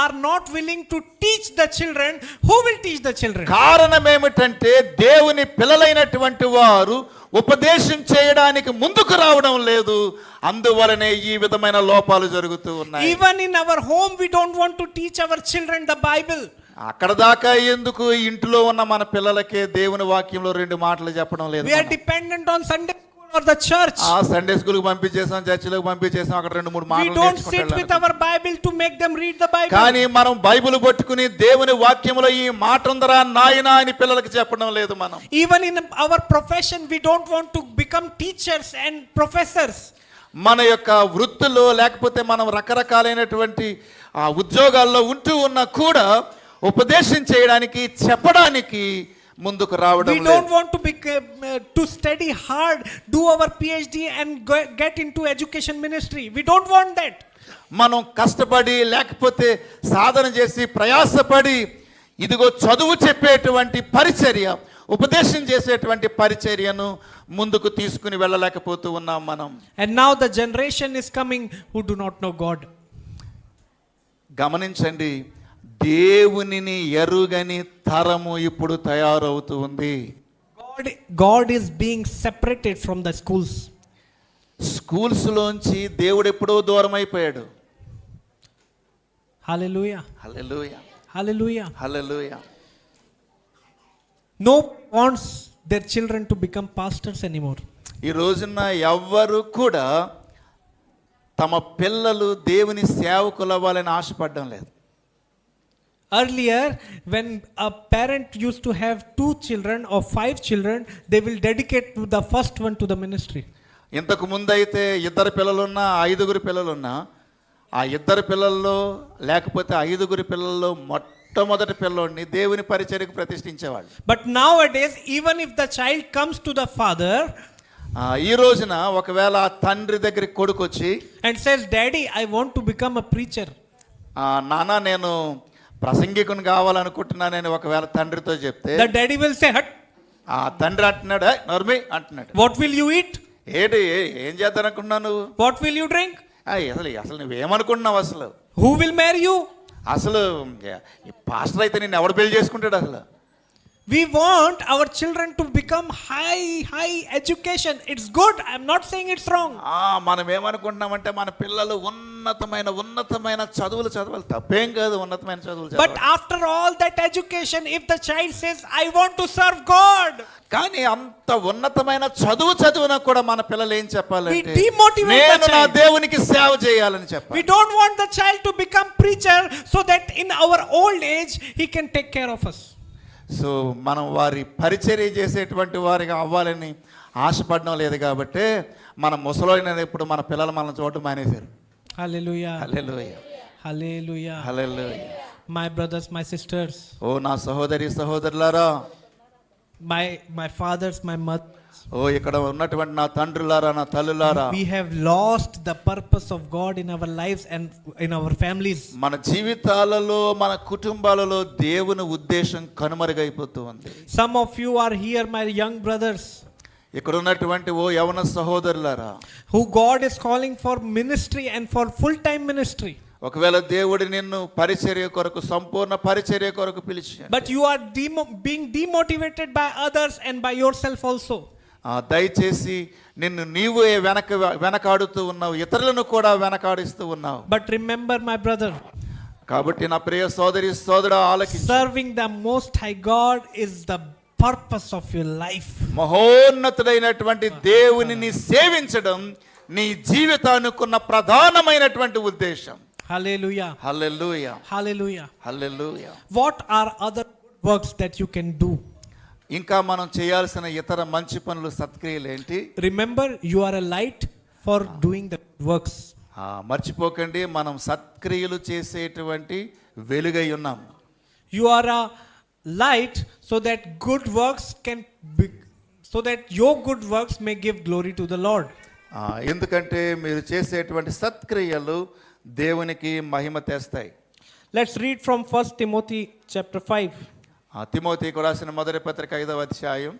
are not willing to teach the children, who will teach the children? కారణం ఏమిటంటే దేవుని పిల్లలైనటువంటి వారు ఉపదేశం చేయడానికి ముందుకు రావడం లేదు, అందువలనే ఈ విధమైన లోపాలు జరుగుతూ ఉన్నాయి. Even in our home we don't want to teach our children the Bible. అక్కడ దాకా ఎందుకు, ఇంట్లో ఉన్న మన పిల్లలకే దేవుని వాక్యంలో 2 మాటలు చెప్పడం లేదు. We are dependent on Sunday school or the church. Sunday school కి పంపించేసాం, చర్చిలోకి పంపించేసాం, అక్కడ 2-3 We మాటలు don't sit with నేర్చుకుంటారు. our Bible to make them read the Bible. కానీ మనం బైబిల్ పట్టుకుని దేవుని వాక్యములో ఈ మాట ఉందరా నాయనా అని పిల్లలకు చెప్పడం లేదు. మనం Even in our profession we don't want to become teachers and professors. మన యొక్క వృత్తుల్లో లేకపోతే మనం రకరకాలైనటువంటి ఉద్యోగాల్లో ఉంటూ ఉన్నా కూడా ఉపదేశం చేయడానికి చెప్పడానికి ముందుకు రావడం We లేదు. don't want to study hard, do our PhD and get into education ministry. We don't want that. మనం కష్టపడి లేకపోతే సాధన చేసి ప్రయాసపడి ఇదిగో చదువు చెప్పేటువంటి పరిచర్య, ఉపదేశం చేసేటువంటి పరిచర్యను ముందుకు తీసుకుని వెళ్ళలేకపోతూ ఉన్నాం మనం. And now the generation is coming who do not know God. గమనించండి, దేవునిని ఎరుగని తరము ఇప్పుడు తయారవుతూ ఉంది. God is being separated from the schools. Schools లోంచి దేవుడు ఎప్పుడో దూరం అయిపోయాడు. Hallelujah. Hallelujah, Hallelujah. Hallelujah. No wants their children to become pastors anymore. ఈ రోజున ఎవ్వరు కూడా తమ పిల్లలు దేవుని సేవకులు అవ్వాలని ఆశపడడం లేదు. Earlier, when a parent used to have 2 children or 5 children, they will dedicate to the first one to the ministry. ఇంతకు ముందు అయితే 2 పిల్లలున్నా 5 పిల్లలున్నా ఆ 2 పిల్లల్లో లేకపోతే 5 పిల్లల్లో మొట్టమొదటి పిల్లోడిని దేవుని పరిచర్యకు ప్రతిష్ఠించేవాళ్ళు. But nowadays, even if the child comes to the father ఈ రోజున ఒకవేళ తండ్రి దగ్గరికి కొడుకు వచ్చి and says, "Daddy, I want to become a preacher." నాన్న నేను ప్రసంగికుని కావాలనుకుంటున్నానని ఒకవేళ తండ్రితో చెప్తే The daddy will say, "Hut, ఆ తండ్రి అంటున్నాడు, నర్మి అంటున్నాడు, what will you eat? ఏం చేద్దామనుకుంటున్నావు నువ్వు? What will you drink? అసలు నువ్వేమనుకుంటున్నావు? Who will marry you?" అసలు పాస్టర్ అయితే నిన్ను ఎవడు పెళ్లి చేసుకుంటాడు? అసలు We want our children to become high education. It's good. I'm not saying it's wrong. మనం ఏమనుకుంటున్నామంటే మన పిల్లలు ఉన్నతమైన చదువులు చదవాలి, తప్పేం కాదు ఉన్నతమైన చదువులు But చదవాలి. after all that education, if the child says, "I want to serve God," కానీ అంత ఉన్నతమైన చదువున కూడా మన పిల్లలు ఏం చెప్పాలంటే, We demotivate the నేను నా child. దేవునికి సేవ చేయాలని We చెప్పాలి. don't want the child to become preacher so that in our old age he can take care of us. So మనం వారి పరిచర్య చేసేటువంటి వారిగా అవ్వాలని ఆశపడడం లేదు కాబట్టి మన ముసలోయిన ఇప్పుడు మన పిల్లలు మనల్ని చూడటం మానేశారు. Hallelujah. Hallelujah, Hallelujah. Hallelujah. My brothers, my sisters, ఓ నా సహోదరి సహోదరులారా, my fathers, my mothers, ఓ ఇక్కడ ఉన్నటువంటి నా తండ్రులారా, నా తల్లులారా, we have lost the purpose of God in our lives and in our families. మన జీవితాలలో మన కుటుంబాలలో దేవుని ఉద్దేశం కనుమరుగైపోతూ ఉంది. Some of you are here, my young brothers, ఇక్కడ ఉన్నటువంటి ఓ యవన సహోదరులారా, who God is calling for ministry and for full-time ministry. ఒకవేళ దేవుడు నిన్ను పరిచర్య కొరకు, సంపూర్ణ పరిచర్య కొరకు పిలిచాడు, But you are being demotivated by others and by yourself also. దయచేసి నిన్ను నీవే వెనకాడుతూ ఉన్నావు, ఇతరులను కూడా వెనకాడిస్తూ ఉన్నావు. But remember, my brother, కాబట్టి నా ప్రియ సోదరి సోదరుడా ఆలకించు. serving the Most High God is the purpose of your life. మహోన్నతుడైనటువంటి దేవునిని సేవించడం నీ జీవితానికున్న ప్రధానమైనటువంటి ఉద్దేశం. Hallelujah. Hallelujah, Hallelujah. Hallelujah. What are other works that you can do? ఇంకా మనం చేయాల్సిన ఇతర మంచి పనులు, సత్క్రియలు ఏంటి? Remember, you are a light for doing the works. మర్చిపోకండి, మనం సత్క్రియలు చేసేటువంటి వెలుగై ఉన్నాం. You are a light so that good works can be, so that your good works may give glory to the Lord. ఎందుకంటే మీరు చేసేటువంటి సత్క్రియలు దేవునికి మహిమ తెస్తాయి. Let's read from 1 Timothy chapter 5. తిమోతికి రాసిన మొదటి పత్రిక 5వ అధ్యాయం.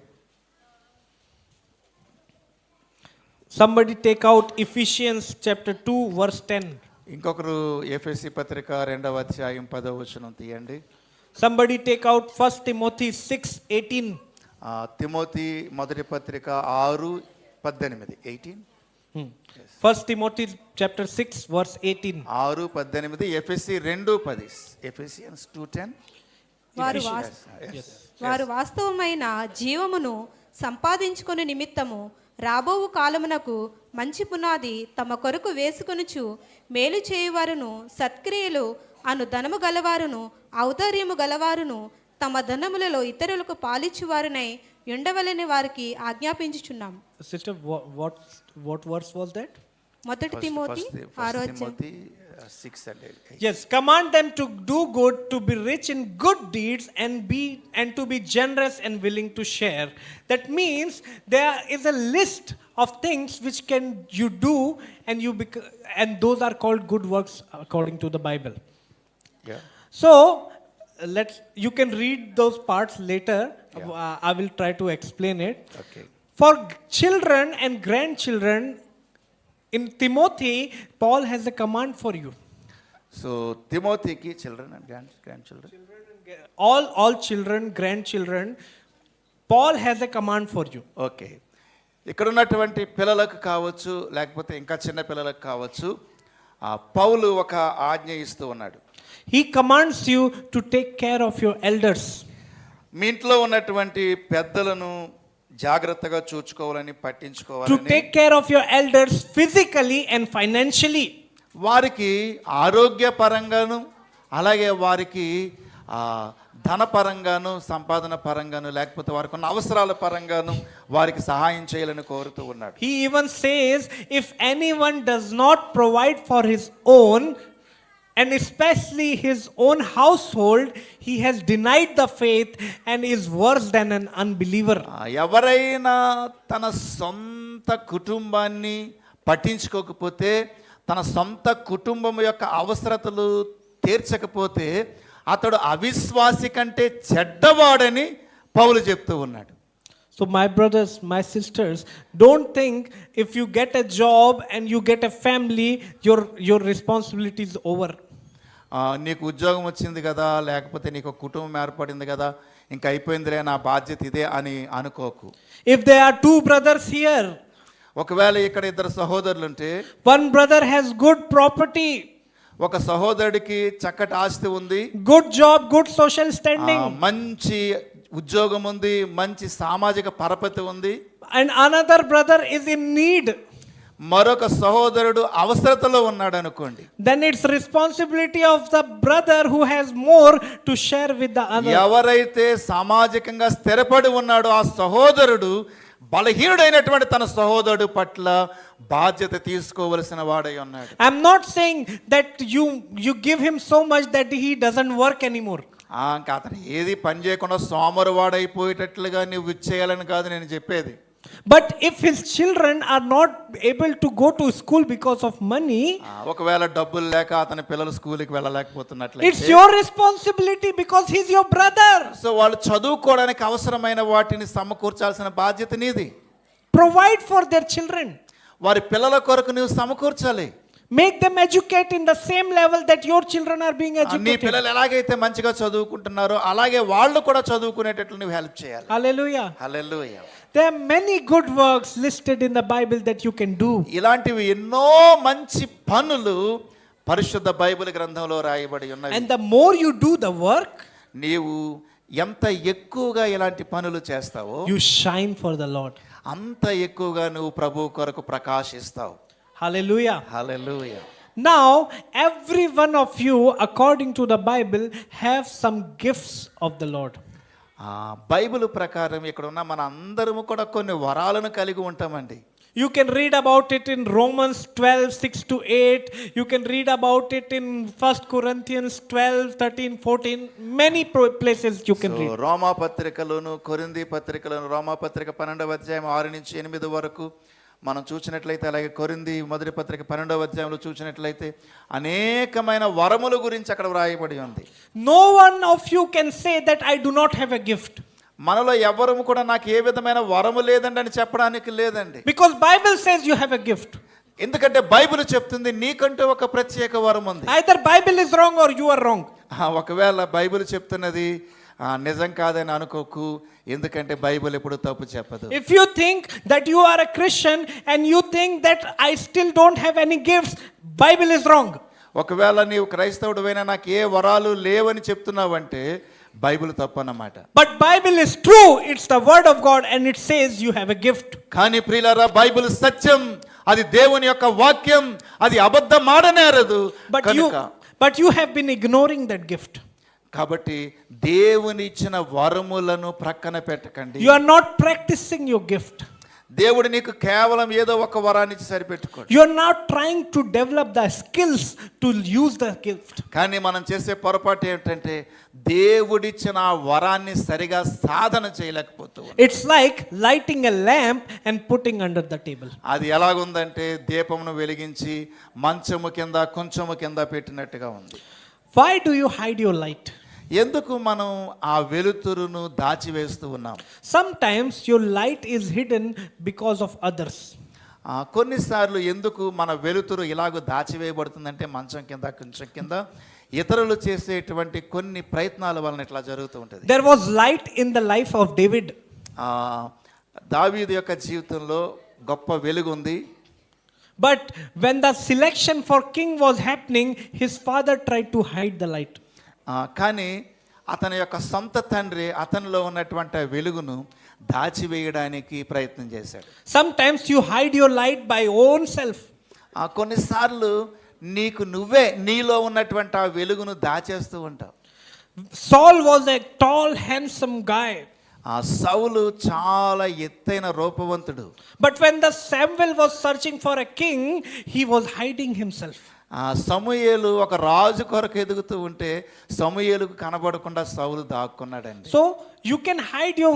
Somebody take out Ephesians chapter 2 verse 10. ఇంకొకరు ఎఫెసీ పత్రిక 2వ అధ్యాయం 10వ వచనం తీయండి. Somebody take out 1 Timothy 6:18. Timothy మొదటి పత్రిక 6:18. 18. 1 Timothy chapter 6 verse 18. 6:18. ఎఫెసీ 2:10. ఎఫెసియన్స్ 2:10. వారు వాస్తవమైన జీవమును సంపాదించుకుని నిమిత్తము రాబోవు కాలమునకు మంచి పునాది తమ కొరకు వేసుకొనుచు మేలు చేయువారును సత్క్రియలు అను ధనము గలవారును ఔదార్యము గలవారును తమ ధనములలో ఇతరులకు పాలిచ్చువారునై ఉండవలని వారికి ఆజ్ఞాపించుచున్నాం. Sister, what verse was that? మొదటి తిమోతి 6వ అధ్యాయం. 6 and 8. Yes, command them to do good, to be rich in good deeds, and to be generous and willing to share. That means there is a list of things which can you do, and those are called good works according to the Bible. Yeah. So you can read those parts later. I will try to explain it. Okay. For children and grandchildren, in Timothy, Paul has a command for you. So తిమోతికి children and grandchildren. All children, grandchildren, Paul has a command for you. Okay, ఇక్కడ ఉన్నటువంటి పిల్లలకు కావచ్చు, లేకపోతే ఇంకా చిన్న పిల్లలకు కావచ్చు, పౌలు ఒక ఆజ్ఞ ఇస్తూ ఉన్నాడు. He commands you to take care of your elders. మీ ఇంట్లో ఉన్నటువంటి పెద్దలను జాగ్రత్తగా చూసుకోవాలని, To పట్టించుకోవాలని, take care of your elders physically and financially. వారికి ఆరోగ్యపరంగాను అలాగే వారికి ధనపరంగాను, సంపాదన పరంగాను, లేకపోతే వారికి ఉన్న అవసరాల పరంగాను వారికి సహాయం చేయాలని కోరుతూ ఉన్నాడు. He even says, if anyone does not provide for his own, and especially his own household, he has denied the faith and is worse than an unbeliever. ఎవరైనా తన సొంత కుటుంబాన్ని పట్టించుకోకపోతే, తన సొంత కుటుంబం యొక్క అవసరతలు తీర్చకపోతే అతడు అవిశ్వాసి కంటే చెడ్డవాడని పౌలు చెప్తూ ఉన్నాడు. So my brothers, my sisters, don't think if you get a job and you get a family, your responsibility is over. నీకు ఉద్యోగం వచ్చింది కదా, లేకపోతే నీకు కుటుంబం ఏర్పడింది కదా, ఇంకా అయిపోయిందిలే, నా బాధ్యత ఇదే అని అనుకోకు. If there are two brothers here, ఒకవేళ ఇక్కడ ఇద్దరు సహోదరులు ఉంటే, one brother has good property, ఒక సహోదరుడికి చక్కటి ఆస్తి ఉంది, good job, good social standing, మంచి ఉద్యోగం ఉంది, మంచి సామాజిక పరపతి ఉంది, and another brother is in need, మరొక సహోదరుడు అవసరతలో ఉన్నాడు అనుకోండి, then it's responsibility of the brother who has more to share with the other. ఎవరైతే సామాజికంగా స్థిరపడి ఉన్నాడో ఆ సహోదరుడు బలహీనుడైనటువంటి తన సహోదరుడు పట్ల బాధ్యత తీసుకోవలసిన వాడై ఉన్నాడు. I'm not saying that you give him so much that he doesn't work anymore. ఇంకా అతను ఏది పని చేయకుండా సోమరివాడైపోయేటట్లుగా నువ్వు ఇచ్చేయాలని కాదు నేను చెప్పేది. But if his children are not able to go to school because of money, ఒకవేళ డబ్బులు లేక అతని పిల్లలు స్కూల్కి it's వెళ్ళలేకపోతున్నట్లయితే your responsibility because he's your brother. So వాళ్ళు చదువుకోవడానికి అవసరమైన వాటిని సమకూర్చాల్సిన బాధ్యత నీది. Provide for their children. వారి పిల్లల కొరకు నువ్వు సమకూర్చాలి. Make them educate in the same level that your children are being నీ educated. పిల్లలు ఎలాగైతే మంచిగా చదువుకుంటున్నారో అలాగే వాళ్ళు కూడా చదువుకునేటట్లు నువ్వు హెల్ప్ చేయాలి. Hallelujah. Hallelujah. There are many good works listed in the Bible that you can do. ఇలాంటివి ఎన్నో మంచి పనులు పరిశుద్ధ బైబిల్ గ్రంథంలో రాయబడి ఉన్నాయి. And the more you do the work, నీవు ఎంత ఎక్కువగా ఇలాంటి పనులు చేస్తావో you shine for the Lord. అంత ఎక్కువగా నువ్వు ప్రభువు కొరకు ప్రకాశిస్తావు. Hallelujah. Hallelujah. Now, every one of you, according to the Bible, have some gifts of the Lord. Bible ప్రకారం ఇక్కడ ఉన్న మన అందరము కూడా కొన్ని వరాలను కలిగి ఉంటామండి. You can read about it in Romans 12:6-8. You can read about it in 1 Corinthians 12:13-14. Many places you can read. రోమా పత్రికలోను కొరింథీ పత్రికలోను రోమా పత్రిక 12వ అధ్యాయం 6 నుంచి 8 వరకు మనం చూసినట్లయితే, అలాగే కొరింథీ మొదటి పత్రిక 12వ అధ్యాయంలో చూసినట్లయితే అనేకమైన వరముల గురించి అక్కడ వ్రాయబడి ఉంది. No one of you can say that I do not have a gift. మనలో ఎవరము కూడా నాకు ఏ విధమైన వరము లేదండి అని చెప్పడానికి లేదండి. Because Bible says you have a gift. ఎందుకంటే బైబిల్ చెప్తుంది నీకంటూ ఒక ప్రత్యేక వరం ఉంది. Either Bible is wrong or you are wrong. ఒకవేళ బైబిల్ చెప్తున్నది నిజం కాదని అనుకోకు, ఎందుకంటే బైబిల్ ఎప్పుడు తప్పు చెప్పదు. If you think that you are a Christian and you think that I still don't have any gifts, Bible is wrong. ఒకవేళ నీవు క్రైస్తవుడివైనా నాకు ఏ వరాలు లేవని చెప్తున్నావంటే బైబిల్ తప్పు అన్నమాట. But Bible is true. It's the word of God and it says you have a gift. కానీ ప్రియులారా, Bible సత్యం, అది దేవుని యొక్క వాక్యం, అది అబద్ధం ఆడనేరదు. But you have been ignoring that gift. కాబట్టి దేవుని ఇచ్చిన వరములను ప్రక్కన పెట్టకండి. You are not practicing your gift. దేవుడు నీకు కేవలం ఏదో ఒక వరాన్ని ఇచ్చి సరిపెట్టుకోడు. You are not trying to develop the skills to use the gift. కానీ మనం చేసే పొరపాటు ఏంటంటే దేవుడిచ్చిన ఆ వరాన్ని సరిగా సాధన చేయలేకపోతాం. It's like lighting a lamp and putting under the table. అది ఎలాగుందంటే దీపమును వెలిగించి మంచము కింద కొంచెము కింద పెట్టినట్టుగా ఉంది. Why do you hide your light? ఎందుకు మనం ఆ వెలుతురును దాచివేస్తూ ఉన్నాం? Sometimes your light is hidden because of others. కొన్నిసార్లు ఎందుకు మన వెలుతురు ఇలాగ దాచివేయబడుతుందంటే మంచం కింద కొంచెం కింద ఇతరులు చేసేటువంటి కొన్ని ప్రయత్నాల వలన ఇట్లా జరుగుతూ ఉంటుంది. There was light in the life of David. దావీదు యొక్క జీవితంలో గొప్ప వెలుగు ఉంది. But when the selection for king was happening, his father tried to hide the light. కానీ అతని యొక్క సొంత తండ్రి అతనిలో ఉన్నటువంటి వెలుగును దాచివేయడానికి ప్రయత్నం చేశాడు. Sometimes you hide your light by own self. కొన్నిసార్లు నీకు నువ్వే నీలో ఉన్నటువంటి ఆ వెలుగును దాచేస్తూ ఉంటావు. Saul was a tall, handsome guy. సౌలు చాలా ఎత్తైన రూపవంతుడు. But when the Samuel was searching for a king, he was hiding himself. సమూయేలు ఒక రాజు కొరకు ఎదుగుతూ ఉంటే సమూయేలుకు కనబడకుండా సౌలు దాక్కున్నాడండి. So you can hide your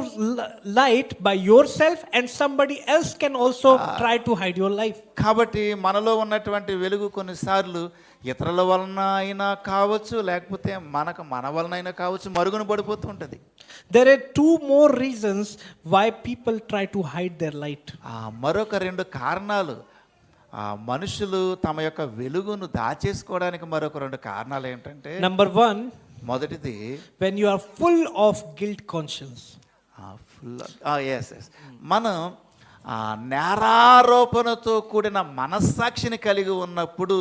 light by yourself and somebody else can also try to hide your life. కాబట్టి మనలో ఉన్నటువంటి వెలుగు కొన్నిసార్లు ఇతరుల వలన అయినా కావచ్చు, లేకపోతే మన వలన అయినా కావచ్చు, మరుగున పడిపోతూ ఉంటుంది. There are two more reasons why people try to hide their light. మరొక రెండు కారణాలు, మనుషులు తమ యొక్క వెలుగును దాచేసుకోవడానికి మరొక రెండు కారణాలు ఏంటంటే, Number one, మొదటిది when you are full of guilt conscience. మనం నేరారోపణతో కూడిన మనస్సాక్షిని కలిగి ఉన్నప్పుడు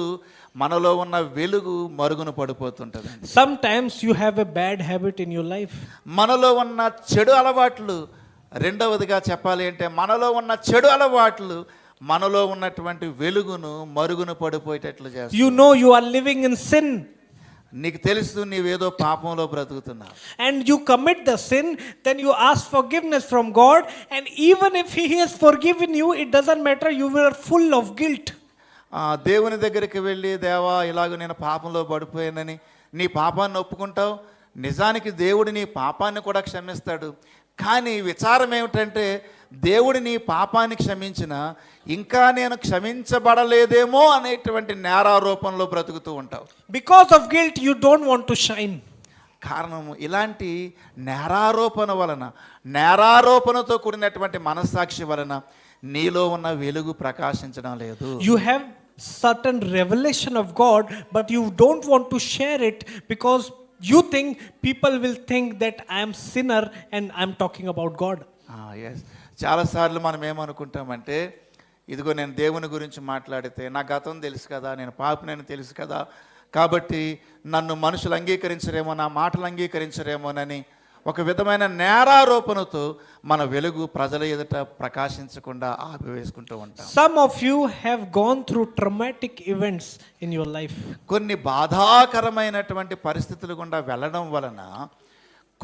మనలో ఉన్న వెలుగు మరుగున పడిపోతుంటుంది. Sometimes you have a bad habit in your life. మనలో ఉన్న చెడు అలవాట్లు, రెండవదిగా చెప్పాలి అంటే మనలో ఉన్న చెడు అలవాట్లు మనలో ఉన్నటువంటి వెలుగును మరుగున పడిపోయేటట్లు చేస్తాయి. You know you are living in sin. నీకు తెలుసు నీవేదో పాపంలో బ్రతుకుతున్నావు. and you commit the sin, then you ask forgiveness from God, and even if He has forgiven you, it doesn't matter, you were full of guilt. దేవుని దగ్గరికి వెళ్ళి, దేవా ఇలాగ నేను పాపంలో పడిపోయానని నీ పాపాన్ని ఒప్పుకుంటావు. నిజానికి దేవుడు నీ పాపాన్ని కూడా క్షమిస్తాడు. కానీ విచారం ఏమిటంటే, దేవుడు నీ పాపాన్ని క్షమించిన ఇంకా నేను క్షమించబడలేదేమో అనేటువంటి నేరారోపణలో బ్రతుకుతూ ఉంటావు. Because of guilt, you don't want to shine. కారణం ఇలాంటి నేరారోపణతో కూడినటువంటి మనస్సాక్షి వలన నీలో ఉన్న వెలుగు ప్రకాశించడం లేదు. You have certain revelation of God, but you don't want to share it because you think people will think that I am sinner and I am talking about God. Yes, చాలాసార్లు మనం ఏమనుకుంటామంటే, ఇదిగో నేను దేవుని గురించి మాట్లాడితే నా గతం తెలుసు కదా, నేను పాపినని తెలుసు కదా, కాబట్టి నన్ను మనుషులు అంగీకరించరేమో, నా మాటలు అంగీకరించరేమోనని ఒక విధమైన నేరారోపణతో మన వెలుగు ప్రజల ఎదుట ప్రకాశించకుండా ఆపివేసుకుంటూ ఉంటాం. Some of you have gone through traumatic events in your life. కొన్ని బాధాకరమైనటువంటి పరిస్థితులు గుండా వెళ్ళడం వలన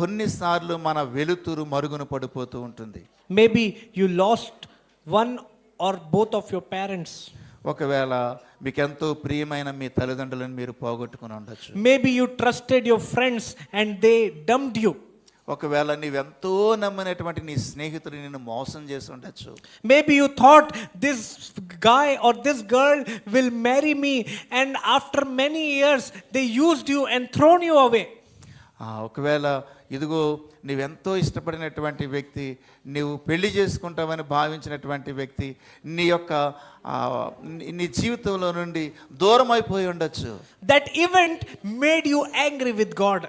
కొన్నిసార్లు మన వెలుతురు మరుగున పడిపోతూ ఉంటుంది. Maybe you lost one or both of your parents. ఒకవేళ మీకెంతో ప్రియమైన మీ తల్లిదండ్రులను మీరు పోగొట్టుకుని ఉండొచ్చు. Maybe you trusted your friends and they dumped you. ఒకవేళ నీవెంతో నమ్మినటువంటి నీ స్నేహితుడు నిన్ను మోసం చేసి ఉండొచ్చు. Maybe you thought this guy or this girl will marry me, and after many years they used you and thrown you away. ఒకవేళ ఇదిగో నీవెంతో ఇష్టపడినటువంటి వ్యక్తి, నీవు పెళ్లి చేసుకుంటావని భావించినటువంటి వ్యక్తి నీ జీవితంలో నుండి దూరం అయిపోయి ఉండొచ్చు. That event made you angry with God.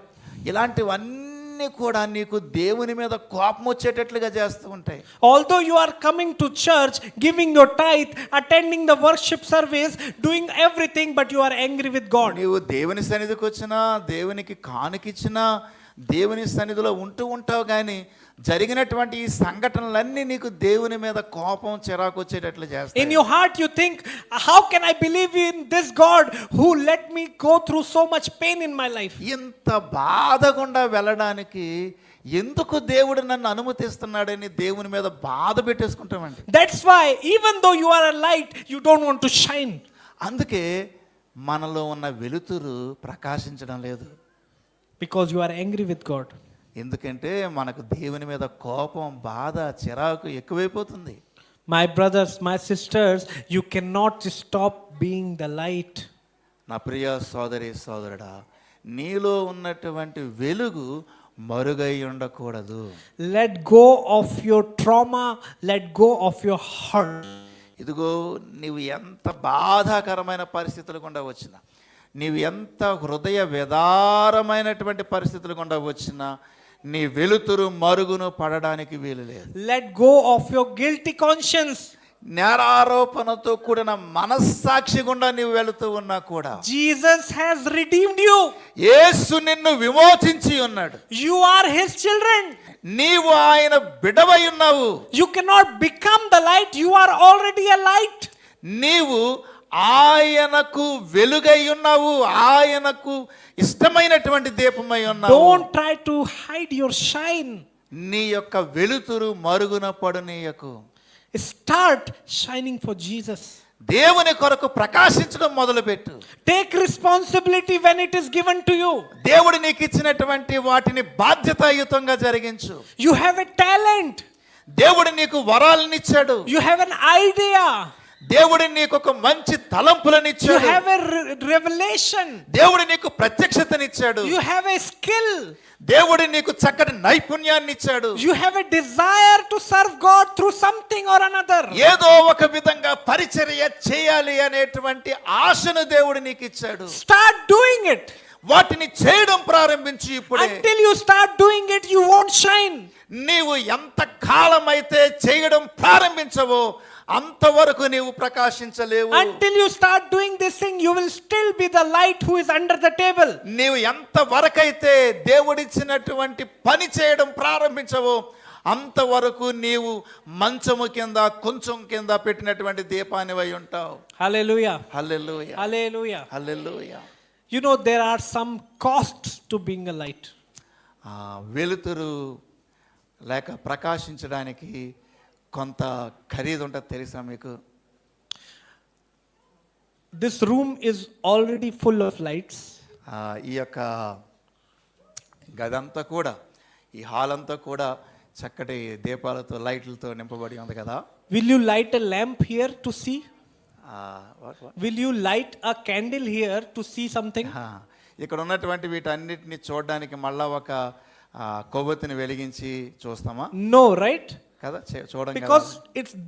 ఇలాంటివన్నీ కూడా నీకు దేవుని మీద కోపం వచ్చేటట్లుగా చేస్తూ ఉంటాయి. Although you are coming to church, giving your tithe, attending the worship service, doing everything, but you are angry with God. నీవు దేవుని సన్నిధికి వచ్చినా, దేవునికి కానుకిచ్చినా, దేవుని సన్నిధిలో ఉంటూ ఉంటావు, కానీ జరిగినటువంటి ఈ సంఘటనలన్నీ నీకు దేవుని మీద కోపం, చిరాకు వచ్చేటట్లు చేస్తాయి. In your heart you think, how can I believe in this God who let me go through so much pain in my life? ఇంత బాధగుండా వెళ్ళడానికి ఎందుకు దేవుడు నన్ను అనుమతిస్తున్నాడని దేవుని మీద బాధ పెట్టేసుకుంటామండి. That's why even though you are a light, you don't want to shine. అందుకే మనలో ఉన్న వెలుతురు ప్రకాశించడం లేదు. Because you are angry with God. ఎందుకంటే మనకు దేవుని మీద కోపం, బాధ, చిరాకు ఎక్కువైపోతుంది. My brothers, my sisters, you cannot stop being the light. నా ప్రియ సోదరి సోదరుడా, నీలో ఉన్నటువంటి వెలుగు మరుగై ఉండకూడదు. Let go of your trauma, let go of your hurt. ఇదిగో నీవు ఎంత బాధాకరమైన పరిస్థితులు గుండా వచ్చినా, నీవు ఎంత హృదయ విదారమైనటువంటి పరిస్థితులు గుండా వచ్చినా, నీ వెలుతురు మరుగును పడడానికి వీలు లేదు. Let go of your guilty conscience. నేరారోపణతో కూడిన మనస్సాక్షి గుండా నీవు వెళుతూ ఉన్నా కూడా Jesus has redeemed you. యేసు నిన్ను విమోచించి ఉన్నాడు. You are his children. నీవు ఆయన బిడ్డవై ఉన్నావు. You cannot become the light, you are already a light. నీవు ఆయనకు వెలుగై ఉన్నావు, ఆయనకు ఇష్టమైనటువంటి దీపమై ఉన్నావు. Don't try to hide your shine. నీ యొక్క వెలుతురు మరుగున పడునీయకు. Start shining for Jesus. దేవుని కొరకు ప్రకాశించడం మొదలుపెట్టు. Take responsibility when it is given to you. దేవుడు నీకు ఇచ్చినటువంటి వాటిని బాధ్యతాయుతంగా జరిగించు. You have a talent. దేవుడు నీకు వరాలనిచ్చాడు. You have an idea. దేవుడు నీకు ఒక మంచి తలంపులనిచ్చాడు. You have a revelation. దేవుడు నీకు ప్రత్యక్షతనిచ్చాడు. You have a skill. దేవుడు నీకు చక్కటి నైపుణ్యాన్ని ఇచ్చాడు. You have a desire to serve God through something or another. ఏదో ఒక విధంగా పరిచర్య చేయాలి అనేటువంటి ఆశను దేవుడు నీకు ఇచ్చాడు. Start doing it. వాటిని చేయడం ప్రారంభించి ఇప్పుడే. Until you start doing it, you won't shine. నీవు ఎంత కాలమైతే చేయడం ప్రారంభించవో అంతవరకు నీవు ప్రకాశించలేవు. Until you start doing this thing, you will still be the light who is under the table. నీవు ఎంత వరకైతే దేవుడిచ్చినటువంటి పని చేయడం ప్రారంభించవో అంతవరకు నీవు మంచము కింద, కొంచెం కింద పెట్టినటువంటి దీపానివై ఉంటావు. Hallelujah. Hallelujah, Hallelujah. Hallelujah. You know, there are some costs to being a light. ఆ వెలుతురు లేక ప్రకాశించడానికి కొంత ఖరీదు ఉంటుంది తెలుసా మీకు? This room is already full of lights. ఈ యొక్క గదంతా కూడా, ఈ హాల్ అంతా కూడా చక్కటి దీపాలతో లైట్లతో నింపబడి ఉంది కదా. Will you light a lamp here to see? What? Will you light a candle here to see something? ఇక్కడ ఉన్నటువంటి వీటన్నిటిని చూడడానికి మళ్ళా ఒక కొవ్వొత్తిని వెలిగించి చూస్తామా? No, right? కదా, చూడం కదా. Because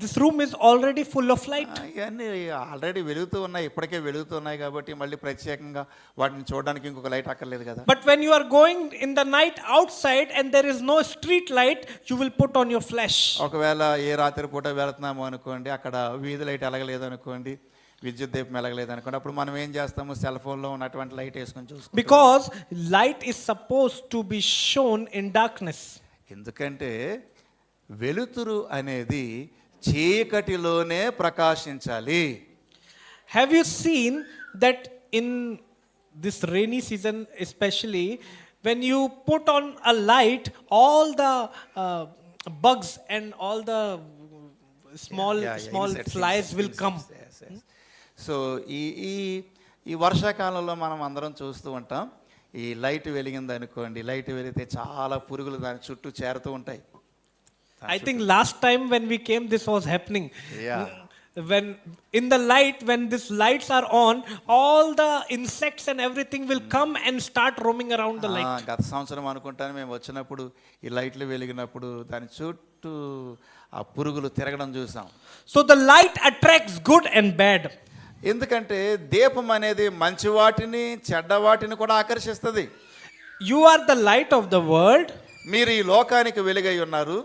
this room is already full of light. ఇవన్నీ ఆల్రెడీ వెలుగుతూ ఉన్నాయి, ఇప్పటికే వెలుగుతూ ఉన్నాయి కాబట్టి మళ్ళీ ప్రత్యేకంగా వాటిని చూడడానికి ఇంకొక లైట్ అక్కర్లేదు కదా. But when you are going in the night outside and there is no street light, you will put on your flash. ఒకవేళ ఏ రాత్రి పూట వెళుతున్నాము అనుకోండి, అక్కడ వీధి లైట్ ఎలగలేదు అనుకోండి, విద్యుత్ దీపం ఎలగలేదు అనుకోండి, అప్పుడు మనం ఏం చేస్తాము? సెల్ ఫోన్లో ఉన్నటువంటి లైట్ వేసుకొని చూస్తాం. Because light is supposed to be shown in darkness. ఎందుకంటే వెలుతురు అనేది చీకటిలోనే ప్రకాశించాలి. Have you seen that in this rainy season, especially when you put on a light, all the bugs and all the small insects, flies will come. Yes. So ఈ వర్షాకాలంలో మనం అందరం చూస్తూ ఉంటాం, ఈ లైట్ వెలిగింది అనుకోండి, లైట్ వెలిగితే చాలా పురుగులు దాని చుట్టూ చేరుతూ ఉంటాయి. I think last time when we came, this was happening. Yeah. When in the light, when these lights are on, all the insects and everything will come and start roaming around the light. గత సంవత్సరం అనుకుంటాను మేము వచ్చినప్పుడు ఈ లైట్లు వెలిగినప్పుడు దాని చుట్టూ ఆ పురుగులు తిరగడం చూసాం. So the light attracts good and bad. ఎందుకంటే దీపం అనేది మంచి వాటిని చెడ్డ వాటిని కూడా ఆకర్షిస్తుంది. You are the light of the world. మీరు ఈ లోకానికి వెలుగై ఉన్నారు.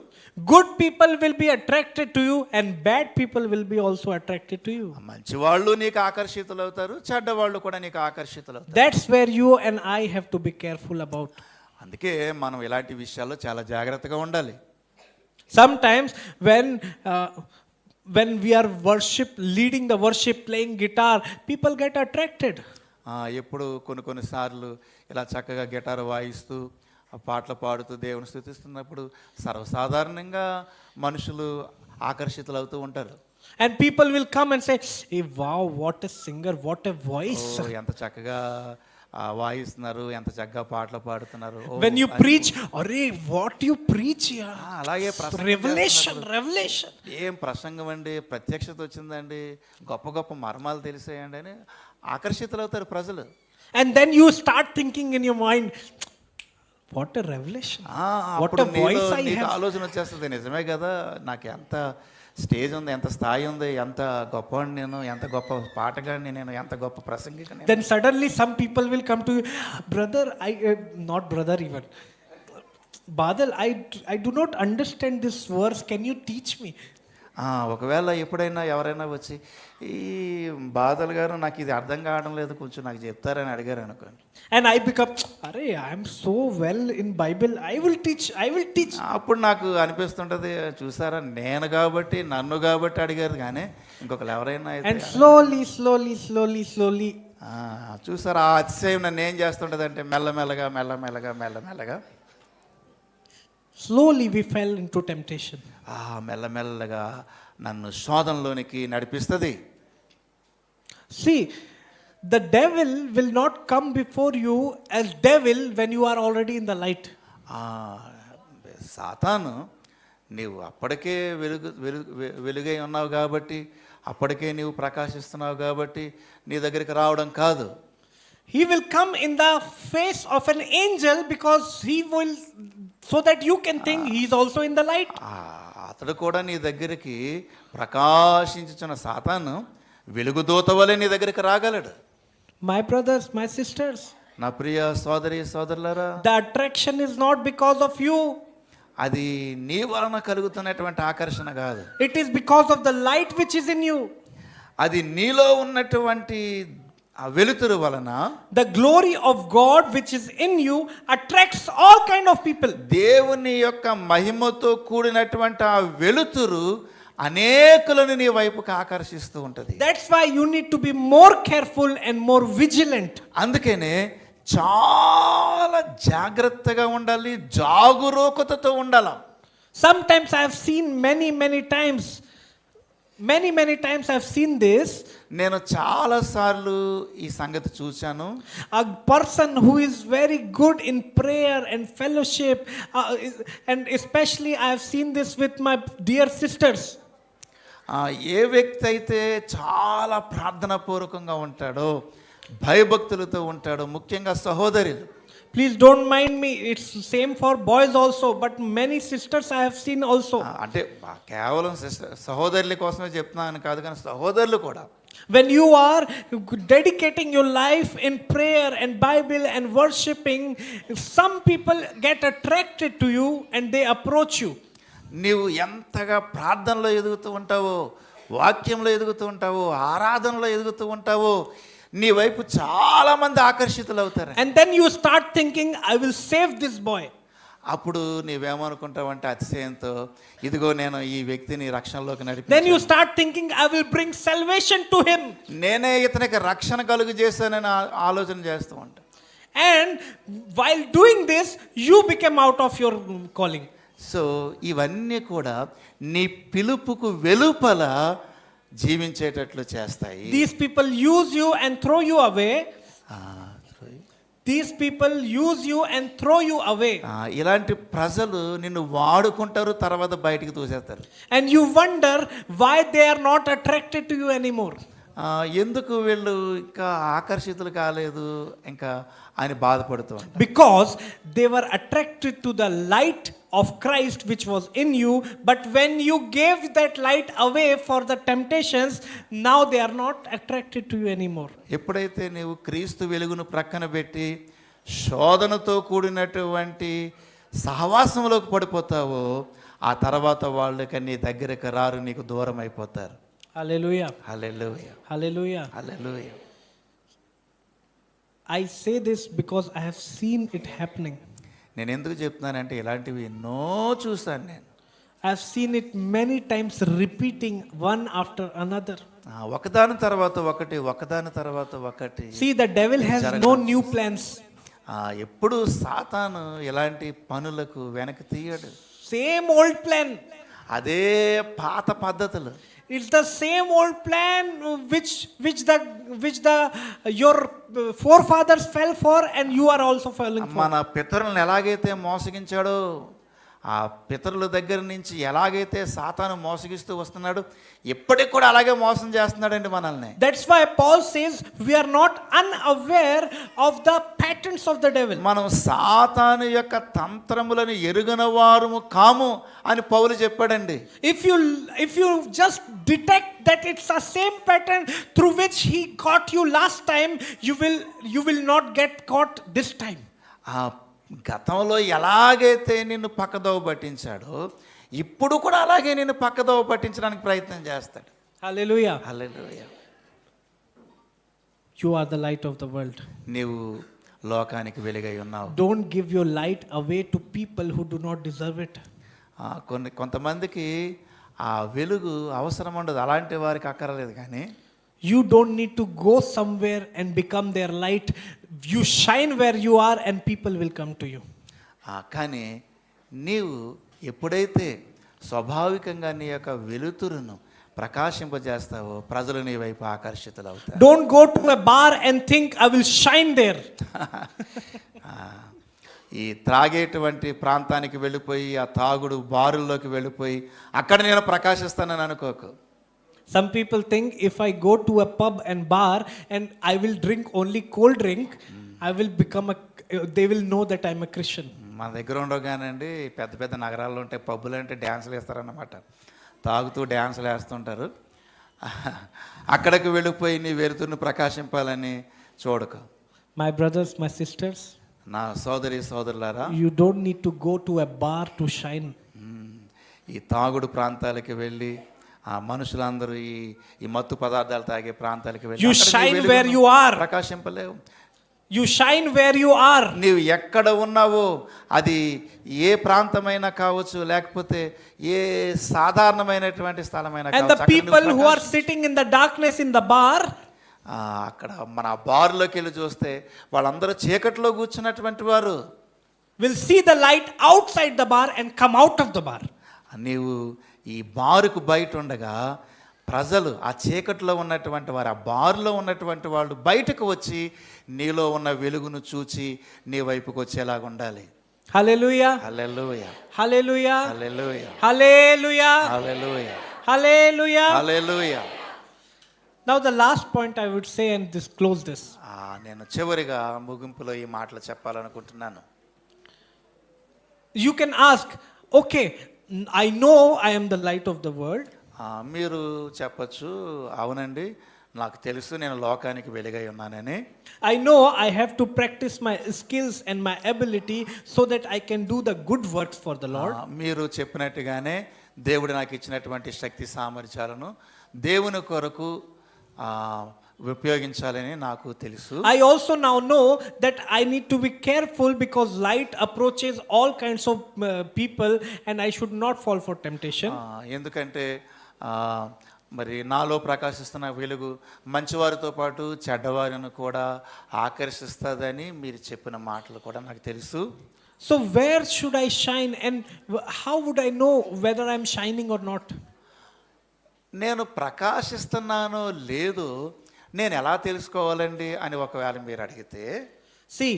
Good people will be attracted to you and bad people will be also attracted to you. మంచి వాళ్ళు నీకు ఆకర్షితులు అవుతారు, చెడ్డ వాళ్ళు కూడా నీకు ఆకర్షితులు అవుతారు. That's where you and I have to be careful about. అందుకే మనం ఇలాంటి విషయాల్లో చాలా జాగ్రత్తగా ఉండాలి. Sometimes when we are leading the worship, playing guitar, people get attracted. ఎప్పుడు కొన్ని సార్లు ఇలా చక్కగా గిటార్ వాయిస్తూ ఆ పాటలు పాడుతూ దేవుని స్తుతిస్తున్నప్పుడు సర్వసాధారణంగా మనుషులు ఆకర్షితులు అవుతూ ఉంటారు. And people will come and say, hey, wow, what a singer, what a voice. ఎంత చక్కగా వాయిస్తున్నారు, ఎంత చక్కగా పాటలు పాడుతున్నారు. When you preach, arey, what you preach, yeah. అలాగే Revelation. ఏం ప్రసంగం అండి, ప్రత్యక్షత వచ్చిందండి, గొప్ప గొప్ప మర్మాలు తెలిసాయండి అని ఆకర్షితులు అవుతారు ప్రజలు. And then you start thinking in your mind, what a revelation, what a voice I have. ఆలోచన వచ్చేస్తుంది, నిజమే కదా, నాకు ఎంత స్టేజ్ ఉంది, ఎంత స్థాయి ఉంది, ఎంత గొప్పవాడిని నేను, ఎంత గొప్ప పాటగాడిని నేను, ఎంత గొప్ప ప్రసంగికుని. Then suddenly some people will come to you, brother, not brother even, Badal, I do not understand this verse, can you teach me? ఒకవేళ ఎప్పుడైనా ఎవరైనా వచ్చి ఈ బాధలు గారు నాకు ఇది అర్థం కావడం లేదు, కొంచెం నాకు చెప్తారని అడిగారు అనుకోండి. And I become, arey, I am so well in Bible, I will teach. అప్పుడు నాకు అనిపిస్తుంటది, చూసారా నేను కాబట్టి నన్ను కాబట్టి అడిగారు కానీ ఇంకొకరు ఎవరైనా అయితే. And slowly చూసారా ఆ అతిశయం నన్ను ఏం చేస్తుంటది అంటే మెల్లమెల్లగా slowly we fell into temptation. మెల్లమెల్లగా నన్ను శోధనలోనికి నడిపిస్తుంది. See, the devil will not come before you as devil when you are already in the light. సాతాను నీవు అప్పటికే వెలుగై ఉన్నావు కాబట్టి, అప్పటికే నీవు ప్రకాశిస్తున్నావు కాబట్టి నీ దగ్గరికి రావడం కాదు. He will come in the face of an angel because he will, so that you can think he is also in the light. అతడు కూడా నీ దగ్గరికి ప్రకాశించుచున్న సాతాను వెలుగుదూత వలె నీ దగ్గరికి రాగలడు. My brothers, my sisters, నా ప్రియ సోదరులారా, the attraction is not because of you. అది నీ వలన కలుగుతున్నటువంటి ఆకర్షణ కాదు. It is because of the light which is in you. అది నీలో ఉన్నటువంటి ఆ వెలుతురు వలన, the glory of God which is in you attracts all kind of people. దేవుని యొక్క మహిమతో కూడినటువంటి ఆ వెలుతురు అనేకులను నీ వైపుకి ఆకర్షిస్తూ ఉంటుంది. That's why you need to be more careful and more vigilant. అందుకనే చాలా జాగ్రత్తగా ఉండాలి, జాగరూకతతో ఉండాలి. Sometimes I have seen many times I've seen this. నేను చాలాసార్లు ఈ సంగతి చూశాను. A person who is very good in prayer and fellowship, and especially I have seen this with my dear sisters. ఏ వ్యక్తి అయితే చాలా ప్రార్థనాపూర్వకంగా ఉంటాడో, భయభక్తులతో ఉంటాడో, ముఖ్యంగా సహోదరులు. Please don't mind me, it's same for boys also, but many sisters I have seen also. అంటే కేవలం సహోదరుల కోసమే చెప్తున్నాను కాదు, కానీ సహోదరులు కూడా When you are dedicating your life in prayer and Bible and worshiping, some people get attracted to you and they approach you. నీవు ఎంతగా ప్రార్థనలో ఎదుగుతూ ఉంటావో, వాక్యంలో ఎదుగుతూ ఉంటావో, ఆరాధనలో ఎదుగుతూ ఉంటావో, నీ వైపు చాలా మంది ఆకర్షితులు అవుతారు. And then you start thinking, I will save this boy. అప్పుడు నీవేమనుకుంటావంటే అతిశయంతో, ఇదిగో నేను ఈ వ్యక్తిని రక్షణలోకి Then you నడిపించాను, start thinking, I will bring salvation to him. నేనే ఇతనికి రక్షణ కలుగు చేశానని ఆలోచన చేస్తూ ఉంటా. And while doing this, you become out of your calling. So ఇవన్నీ కూడా నీ పిలుపుకు వెలుపల జీవించేటట్లు చేస్తాయి. These people use you and throw you away. These people use you and throw you away. ఇలాంటి ప్రజలు నిన్ను వాడుకుంటారు, తర్వాత బయటికి తోసేస్తారు. And you wonder why they are not attracted to you anymore. ఎందుకు వీళ్ళు ఇంకా ఆకర్షితులు కాలేదు ఇంకా అని బాధపడుతూ ఉంటారు. Because they were attracted to the light of Christ which was in you, but when you gave that light away for the temptations, now they are not attracted to you anymore. ఎప్పుడైతే నీవు క్రీస్తు వెలుగును ప్రక్కన పెట్టి శోధనతో కూడినటువంటి సహవాసంలోకి పడిపోతావో, ఆ తర్వాత వాళ్ళకి నీ దగ్గరకు రారు, నీకు దూరం అయిపోతారు. Hallelujah. Hallelujah, Hallelujah. Hallelujah. I say this because I have seen it happening. నేను ఎందుకు చెప్తున్నానంటే ఇలాంటివి ఎన్నో చూశాను నేను. I have seen it many times repeating one after another. ఒకదాని తర్వాత ఒకటి, ఒకదాని తర్వాత ఒకటి. See, the devil has no new plans. ఎప్పుడు సాతాను ఎలాంటి పనులకు వెనక్కి తీయడు. Same old plan. అదే పాత పద్ధతులు. It's the same old plan which your forefathers fell for, and you are also falling for. మన పితరులను ఎలాగైతే మోసగించాడో, ఆ పితరుల దగ్గర నుంచి ఎలాగైతే సాతాను మోసగిస్తూ వస్తున్నాడు, ఇప్పటికి కూడా అలాగే మోసం చేస్తున్నాడండి మనల్ని. That's why Paul says we are not unaware of the patterns of the devil. మనం సాతాను యొక్క తంత్రములను ఎరుగని వారము కాము అని పౌలు చెప్పాడండి. If you just detect that it's the same pattern through which he caught you last time, you will not get caught this time. గతంలో ఎలాగైతే నిన్ను పక్కదోవ పట్టించాడో, ఇప్పుడు కూడా అలాగే నిన్ను పక్కదోవ పట్టించడానికి ప్రయత్నం చేస్తాడు. Hallelujah. Hallelujah. You are the light of the world. నీవు లోకానికి వెలుగై ఉన్నావు. Don't give your light away to people who do not deserve it. కొంతమందికి ఆ వెలుగు అవసరం ఉండదు, అలాంటి వారికి అక్కర్లేదు. కానీ You don't need to go somewhere and become their light. You shine where you are and people will come to you. కానీ నీవు ఎప్పుడైతే స్వాభావికంగా నీ యొక్క వెలుతురును ప్రకాశింపజేస్తావో, ప్రజలు నీ వైపు ఆకర్షితులు అవుతారు. Don't go to a bar and think I will shine there. ఈ త్రాగేటువంటి ప్రాంతానికి వెళ్ళిపోయి, ఆ తాగుడు బారుల్లోకి వెళ్ళిపోయి అక్కడ నేను ప్రకాశిస్తానని అనుకోకు. Some people think if I go to a pub and bar and I will drink only cold drink, I will they will know that I'm a Christian. మన దగ్గర ఉండగానండి పెద్ద పెద్ద నగరాల్లో ఉంటే పబ్బులు అంటే డ్యాన్సులు వేస్తారన్నమాట. తాగుతూ డ్యాన్సులు వేస్తుంటారు. అక్కడికి వెళ్ళిపోయి నీ వెలుతురును ప్రకాశింపాలని చూడకు. My brothers, my sisters, నా సోదరి సోదరులారా, you don't need to go to a bar to shine. ఈ తాగుడు ప్రాంతాలకి వెళ్ళి, ఆ మనుషులందరూ ఈ మత్తు పదార్థాలు తాగే ప్రాంతాలకి వెళ్ళి You shine where you are. ప్రకాశింపలేవు. You shine where you are. నీవు ఎక్కడ ఉన్నావో అది ఏ ప్రాంతమైనా కావచ్చు, లేకపోతే ఏ సాధారణమైనటువంటి స్థలమైనా And the కావచ్చు. అక్కడ people నువ్వు who are sitting in the darkness in the bar, అక్కడ మన బార్లోకి వెళ్ళి చూస్తే వాళ్ళందరూ చీకట్లో కూర్చున్నటువంటి వారు will see the light outside the bar and come out of the bar. నీవు ఈ బారుకు బయట ఉండగా ప్రజలు ఆ చీకట్లో ఉన్నటువంటి వారు, ఆ బారులో ఉన్నటువంటి వాళ్ళు బయటకు వచ్చి నీలో ఉన్న వెలుగును చూచి నీ వైపుకు వచ్చేలాగా ఉండాలి. Hallelujah. Hallelujah, Hallelujah. Hallelujah, Hallelujah. Hallelujah, Hallelujah. Hallelujah. Now the last point I would say, and this close this. నేను చివరిగా ముగింపులో ఈ మాటలు చెప్పాలనుకుంటున్నాను. You can ask, okay, I know I am the light of the world. మీరు చెప్పచ్చు, అవునండి నాకు తెలుసు నేను లోకానికి వెలుగై ఉన్నానని. I know I have to practice my skills and my ability so that I can do the good works for the Lord. మీరు చెప్పినట్టుగానే దేవుడు నాకు ఇచ్చినటువంటి శక్తి సామర్థ్యాలను దేవుని కొరకు ఉపయోగించాలని నాకు తెలుసు. I also now know that I need to be careful because light approaches all kinds of people and I should not fall for temptation. ఎందుకంటే మరి నాలో ప్రకాశిస్తున్న వెలుగు మంచివారితో పాటు చెడ్డవారిని కూడా ఆకర్షిస్తుందని మీరు చెప్పిన మాటలు కూడా నాకు తెలుసు. So where should I shine and how would I know whether I'm shining or not? నేను ప్రకాశిస్తున్నానో లేదో నేను ఎలా తెలుసుకోవాలండి అని ఒకవేళ మీరు అడిగితే, See,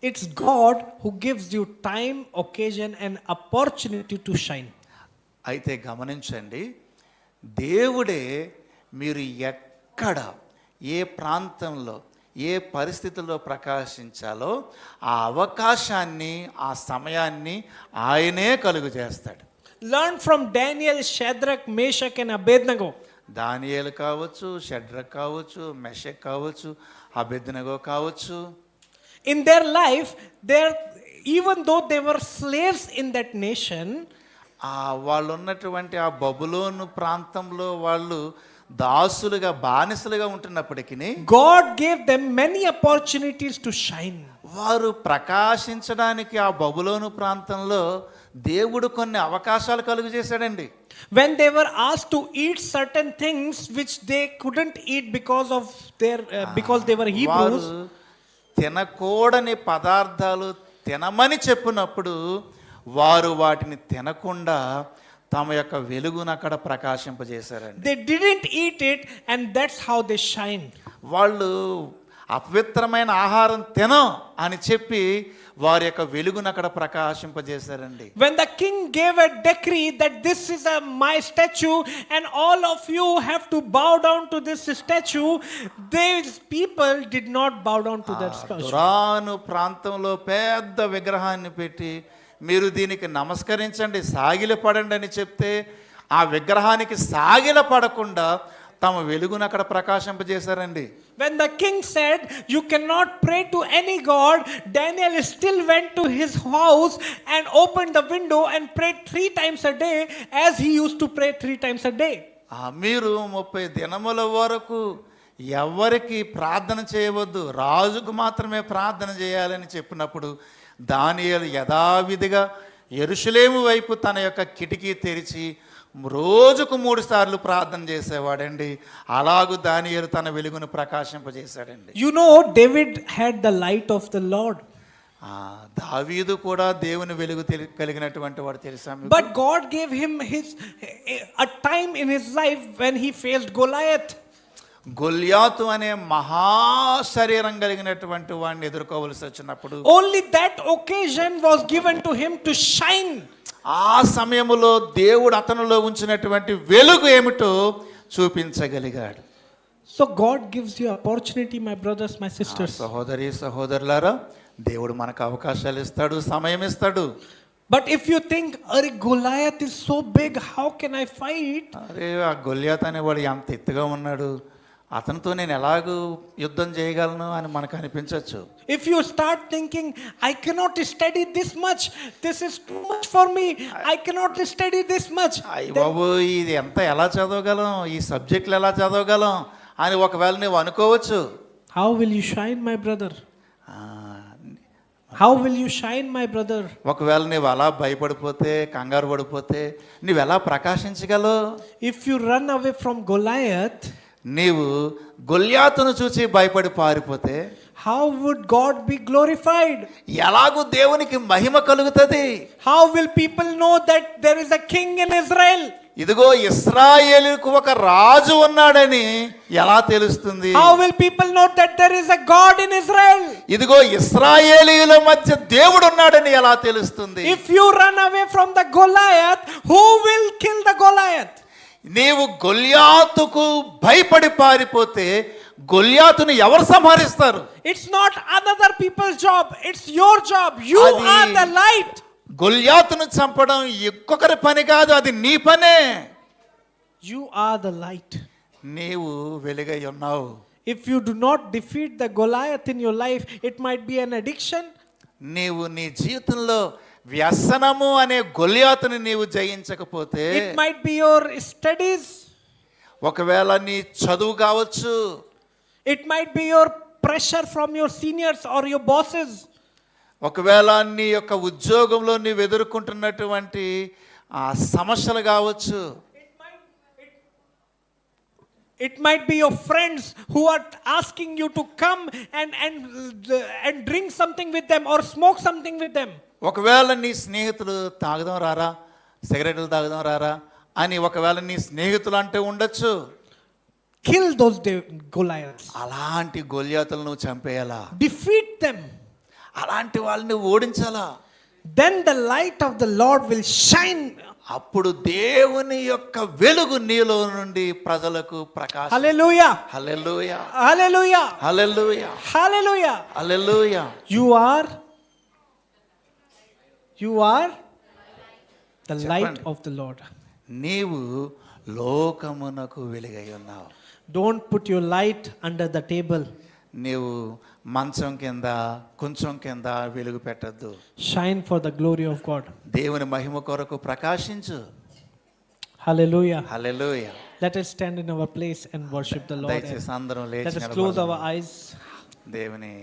it's God who gives you time, occasion and opportunity to shine. అయితే గమనించండి, దేవుడే మీరు ఎక్కడ ఏ ప్రాంతంలో ఏ పరిస్థితుల్లో ప్రకాశించాలో ఆ అవకాశాన్ని ఆ సమయాన్ని ఆయనే కలుగు చేస్తాడు. Learn from Daniel, Shadrach, Meshach and Abednego. దానియేలు కావచ్చు, షడ్రక్ కావచ్చు, మెషక్ కావచ్చు, అబేద్నెగో కావచ్చు. In their life, even though they were slaves in that nation, వాళ్ళు ఉన్నటువంటి ఆ బబులోను ప్రాంతంలో వాళ్ళు దాసులుగా బానిసలుగా ఉంటున్నప్పటికీ God gave them many opportunities to shine. వారు ప్రకాశించడానికి ఆ బబులోను ప్రాంతంలో దేవుడు కొన్ని అవకాశాలు కలుగు చేశాడండి. When they were asked to eat certain things which they couldn't eat because they were Hebrews, తినకూడని పదార్థాలు తినమని చెప్పినప్పుడు వారు వాటిని తినకుండా తమ యొక్క వెలుగును అక్కడ ప్రకాశింపజేశారండి. they didn't eat it and that's how they shine. వాళ్ళు అపవిత్రమైన ఆహారం తినం అని చెప్పి వారి యొక్క వెలుగును అక్కడ ప్రకాశింపజేశారండి. When the king gave a decree that this is my statue and all of you have to bow down to this statue, these people did not bow down to that statue. దురాను ప్రాంతంలో పెద్ద విగ్రహాన్ని పెట్టి మీరు దీనికి నమస్కరించండి, సాగిలపడండి అని చెప్తే ఆ విగ్రహానికి సాగిలపడకుండా తమ వెలుగును అక్కడ ప్రకాశింపజేశారండి. When the king said you cannot pray to any god, Daniel still went to his house and opened the window and prayed 3 times a day as he used to pray 3 times a day. మీరు 30 దినముల వరకు ఎవరికి ప్రార్థన చేయవద్దు, రాజుకు మాత్రమే ప్రార్థన చేయాలని చెప్పినప్పుడు దానియేలు యథావిధిగా యెరూషలేము వైపు తన యొక్క కిటికీ తెరిచి రోజుకు 3 సార్లు ప్రార్థన చేసేవాడండి. అలాగూ దానియేలు తన వెలుగును ప్రకాశింపజేశాడండి. You know, David had the light of the Lord. దావీదు కూడా దేవుని వెలుగు కలిగినటువంటి వాడు తెలుసా మీకు? But God gave him a time in his life when he faced Goliath. గొల్యాతు అనే మహాశరీరం కలిగినటువంటి వాడిని ఎదుర్కోవలసి వచ్చినప్పుడు Only that occasion was given to him to shine. ఆ సమయంలో దేవుడు అతనిలో ఉంచినటువంటి వెలుగు ఏమిటో చూపించగలిగాడు. So God gives you opportunity, my brothers, my sisters. సహోదరి సహోదరులారా, దేవుడు మనకు అవకాశాలు ఇస్తాడు, సమయం ఇస్తాడు. But if you think, "Arey, Goliath is so big, how can I fight?" అరే ఆ గొల్యాత్ అనేవాడు ఎంత ఎత్తుగా ఉన్నాడు, అతనితో నేను ఎలాగూ యుద్ధం చేయగలను అని మనకు అనిపించవచ్చు. If you start thinking, "I cannot study this much, this is too much for me, I cannot study this much," అయ్య బాబు ఇది ఎలా చదవగలం, ఈ సబ్జెక్టులు ఎలా చదవగలం అని ఒకవేళ నువ్వు అనుకోవచ్చు. how will you shine, my brother? ఆ, How will you shine, my brother? ఒకవేళ నువ్వు అలా భయపడిపోతే, కంగారు పడిపోతే నువ్వు ఎలా ప్రకాశించగలవు? If you run away from Goliath, నీవు గొల్యాతును చూసి భయపడి పారిపోతే how would God be glorified? ఎలాగూ దేవునికి మహిమ కలుగుతుంది? How will people know that there is a king in Israel? ఇదిగో ఇశ్రాయేలుకు ఒక రాజు ఉన్నాడని ఎలా తెలుస్తుంది? How will people know that there is a God in Israel? ఇదిగో ఇశ్రాయేలీయుల మధ్య దేవుడు ఉన్నాడని ఎలా తెలుస్తుంది? If you run away from the Goliath, who will kill the Goliath? నీవు గొల్యాతుకు భయపడి పారిపోతే గొల్యాతును ఎవరు సంహరిస్తారు? It's not other people's job, it's your job. You అది- are the light. గొల్యాతును చంపడం ఇంకొకరి పని కాదు, అది నీ పనే. You are the light. నీవు వెలుగై ఉన్నావు. If you do not defeat the Goliath in your life, it might be an addiction. నీవు నీ జీవితంలో వ్యసనము అనే గొల్యాతుని నీవు జయించకపోతే, It might be your studies. ఒకవేళ నీ చదువు కావచ్చు, It might be your pressure from your seniors or your bosses. ఒకవేళ నీ యొక్క ఉద్యోగంలో నీవు ఎదుర్కొంటున్నటువంటి ఆ సమస్యలు కావచ్చు, It might be your friends who are asking you to come and drink something with them or smoke something with them. ఒకవేళ నీ స్నేహితులు తాగుదాం రారా, సిగరెట్లు తాగుదాం రారా అని ఒకవేళ నీ స్నేహితులు అంటే ఉండొచ్చు. Kill those Goliaths. అలాంటి గొల్యాతులను నువ్వు చంపేయాలా? Defeat them. అలాంటి వాళ్ళని ఓడించాలా? Then the light of the Lord will shine. అప్పుడు దేవుని యొక్క వెలుగు నీలో నుండి ప్రజలకు ప్రకాశం. Hallelujah. Hallelujah, Hallelujah. Hallelujah, Hallelujah. Hallelujah. You are the light of the Lord. నీవు లోకమునకు వెలుగై ఉన్నావు. Don't put your light under the table. నీవు మంచం కింద, కొంచెం కింద వెలుగు పెట్టద్దు. Shine for the glory of God. దేవుని మహిమ కొరకు ప్రకాశించు. Hallelujah. Hallelujah. Let us stand in our place and worship the Lord. దయచేసి అందరం Let లేచి us close our నిలబడదాం. eyes. దేవుని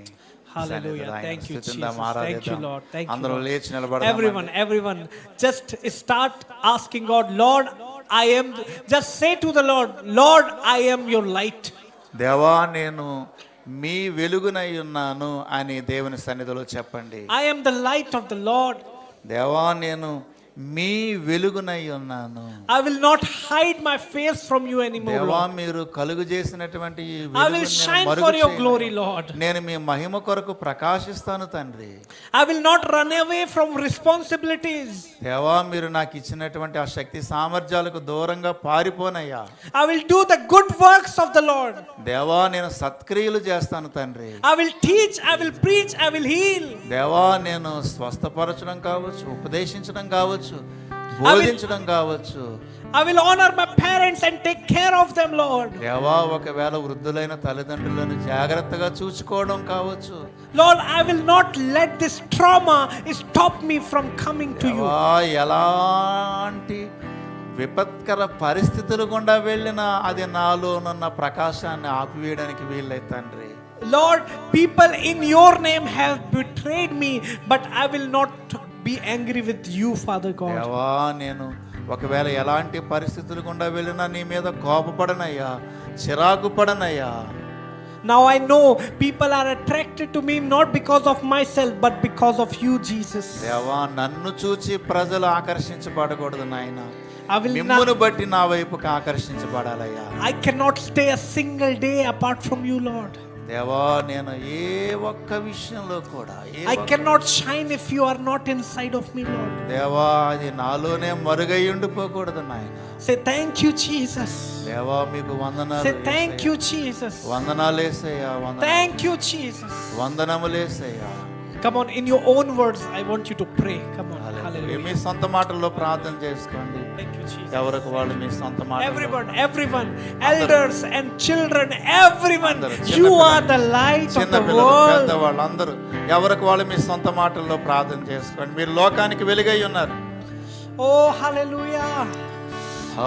Hallelujah. సన్నిధిలో ఆయన Thank you, స్తుతిద్దాం, Jesus. Thank you, ఆరాధిద్దాం. Lord. Thank you, అందరం Lord. లేచి నిలబడదాం. Everyone, just start asking God, Lord, just say to the Lord, Lord, I am your light. దేవా నేను మీ వెలుగునై ఉన్నాను అని దేవుని సన్నిధిలో చెప్పండి. I am the light of the Lord. దేవా నేను మీ వెలుగునై ఉన్నాను. I will not hide my face from you anymore, దేవా Lord. మీరు కలుగు చేసినటువంటి ఈ I will వెలుగును shine నేను మరుగు for your చేయను. glory, Lord. నేను మీ మహిమ కొరకు ప్రకాశిస్తాను తండ్రి. I will not run away from responsibilities. దేవా మీరు నాకు ఇచ్చినటువంటి ఆ శక్తి సామర్థ్యాలకు దూరంగా పారిపోనయ్యా. I will do the good works of the Lord. దేవా నేను సత్క్రియలు చేస్తాను తండ్రి. I will teach, I will preach, I will heal. దేవా నేను స్వస్థపరచడం కావచ్చు, ఉపదేశించడం కావచ్చు, బోధించడం కావచ్చు. I will honor my parents and take care of them, Lord. దేవా ఒకవేళ వృద్ధులైన తల్లిదండ్రులను జాగ్రత్తగా చూసుకోవడం కావచ్చు. Lord, I will not let this trauma stop me from coming to you. దేవా ఎలాంటి విపత్కర పరిస్థితులు గుండా వెళ్ళినా అది నాలోనున్న ప్రకాశాన్ని ఆపివేయడానికి వీల్లేదు తండ్రి. Lord, people in your name have betrayed me, but I will not be angry with you, Father God. దేవా నేను ఒకవేళ ఎలాంటి పరిస్థితులు గుండా వెళ్ళినా నీ మీద కోపపడనయ్యా, చిరాకు పడనయ్యా. Now I know people are attracted to me not because of myself, but because of you, Jesus. దేవా నన్ను చూచి ప్రజలు ఆకర్షించబడకూడదు నాయనా, I will మిమ్మును not, బట్టి నా వైపుకి ఆకర్షించబడాలయ్యా. I cannot stay a single day apart from you, Lord. దేవా నేను ఏ ఒక్క విషయంలో కూడా I cannot shine if you are not inside of me, Lord. దేవా అది నాలోనే మరుగై ఉండిపోకూడదు నాయన. Say thank you, Jesus. దేవా మీకు వందనాలు. Say thank you, Jesus. వందనాలు యేసయ్యా, Thank you, Jesus. వందనములు యేసయ్యా. Come on, in your own words, I want you to pray. Come on, me hallelujah. సొంత మాటల్లో ప్రార్థన చేసుకోండి. Thank you, Jesus. ఎవరికి వాళ్ళు మీ సొంత మాటల్లో. Everyone, elders and children, everyone, అందరూ, you are the light of చిన్న the పిల్లలు, world. పెద్దవాళ్ళు అందరూ ఎవరికి వాళ్ళు మీ సొంత మాటల్లో ప్రార్థన చేసుకోండి. మీరు లోకానికి వెలుగై ఉన్నారు. Oh, hallelujah.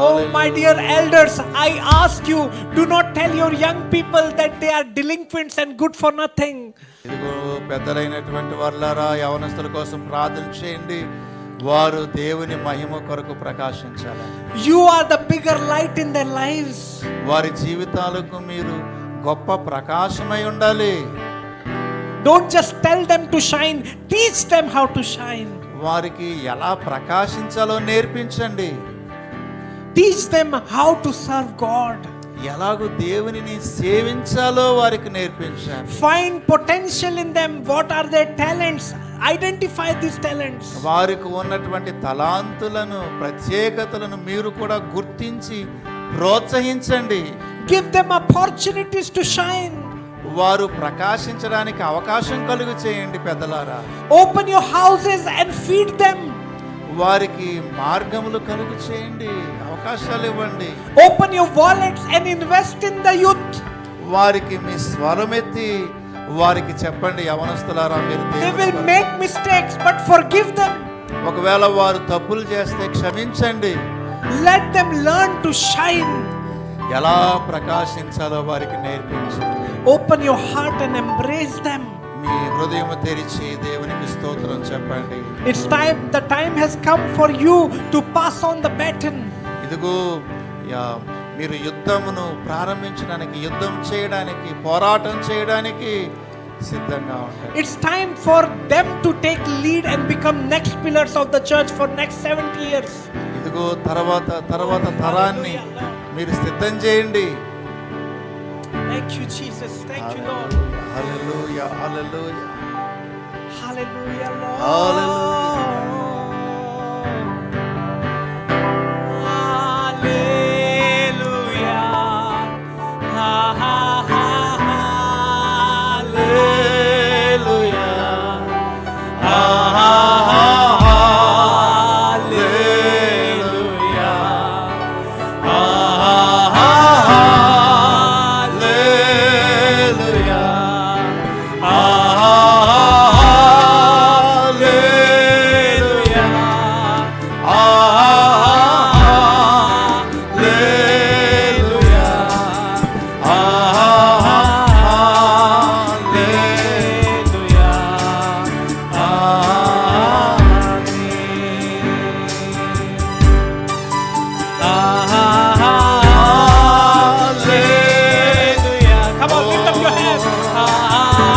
Oh, my dear elders, I ask you, do not tell your young people that they are delinquents and good for nothing. ఇదిగో పెద్దలైనటువంటి వారులారా, యవనస్తుల కోసం ప్రార్థన చేయండి. వారు దేవుని మహిమ కొరకు ప్రకాశించాలి. You are the bigger light in their lives. వారి జీవితాలకు మీరు గొప్ప ప్రకాశమై ఉండాలి. Don't just tell them to shine, teach them how to shine. వారికి ఎలా ప్రకాశించాలో నేర్పించండి. Teach them how to serve God. ఎలాగో దేవునిని సేవించాలో వారికి నేర్పించాలి. Find potential in them. What are their talents? Identify these talents. వారికి ఉన్నటువంటి తలాంతులను, ప్రత్యేకతలను మీరు కూడా గుర్తించి ప్రోత్సహించండి. Give them opportunities to shine. వారు ప్రకాశించడానికి అవకాశం కలుగు చేయండి పెద్దలారా. Open your houses and feed them. వారికి మార్గములు కలుగు చేయండి, అవకాశాలు ఇవ్వండి. Open your wallets and invest in the youth. వారికి మీ స్వరమెత్తి వారికి చెప్పండి, యవనస్తులారా మీరు They దేవుని will కొరకు- make mistakes, but forgive them. ఒకవేళ వారు తప్పులు చేస్తే క్షమించండి. Let them learn to shine. ఎలా ప్రకాశించాలో వారికి నేర్పించండి. Open your heart and embrace them. మీ హృదయం తెరిచి దేవునికి స్తోత్రం చెప్పండి. It's time, the time has come for you to pass on the baton. ఇదిగో మీరు యుద్ధమును ప్రారంభించడానికి, యుద్ధం చేయడానికి, పోరాటం చేయడానికి సిద్ధంగా ఉంటారు. It's time for them to take lead and become next pillars of the church for next 70 years. ఇదిగో తర్వాత తరాన్ని మీరు సిద్ధం చేయండి. Thank you, Jesus. Thank you, Lord. Hallelujah, hallelujah. Hallelujah, Lord. Hallelujah. Ha, ha, ha, hallelujah. Ha, ha, ha, hallelujah. Ha, ha, ha, hallelujah. Ha, ha, Come on, lift up your hands.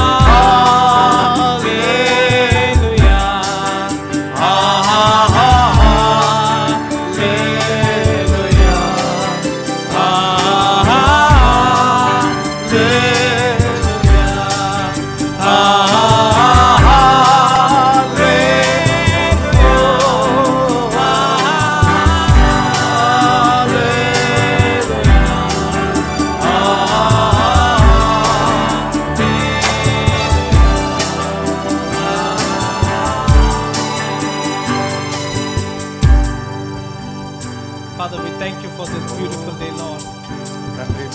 Father, we thank you for this beautiful day, Lord.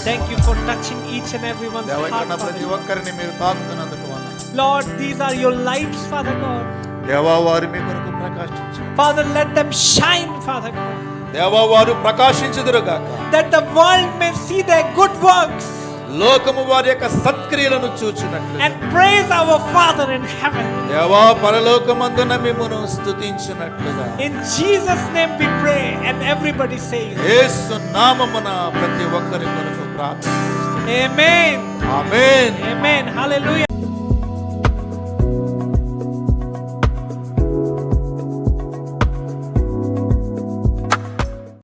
Thank you for touching each and everyone's దేవా, ఇక్కడ ఉన్న heart, ప్రతి Father. ఒక్కరిని మీరు తాకుతున్నందుకు వందనాలు. Lord, these are your lights, Father God. దేవా, వారు మీ కొరకు ప్రకాశించు. Father, let them shine, Father God, దేవా, వారు ప్రకాశించుదురుగాక. that the world may see their good works లోకము వారి యొక్క సత్క్రియలను చూచునట్లు. and praise our Father in heaven. దేవా, పరలోకమందున మిమ్మును స్తుతించునట్లుగా. In Jesus' name we pray, and everybody says, యేసు నామమున ప్రతి ఒక్కరి కొరకు ప్రార్థన. Amen. ఆమేన్. Amen. Hallelujah.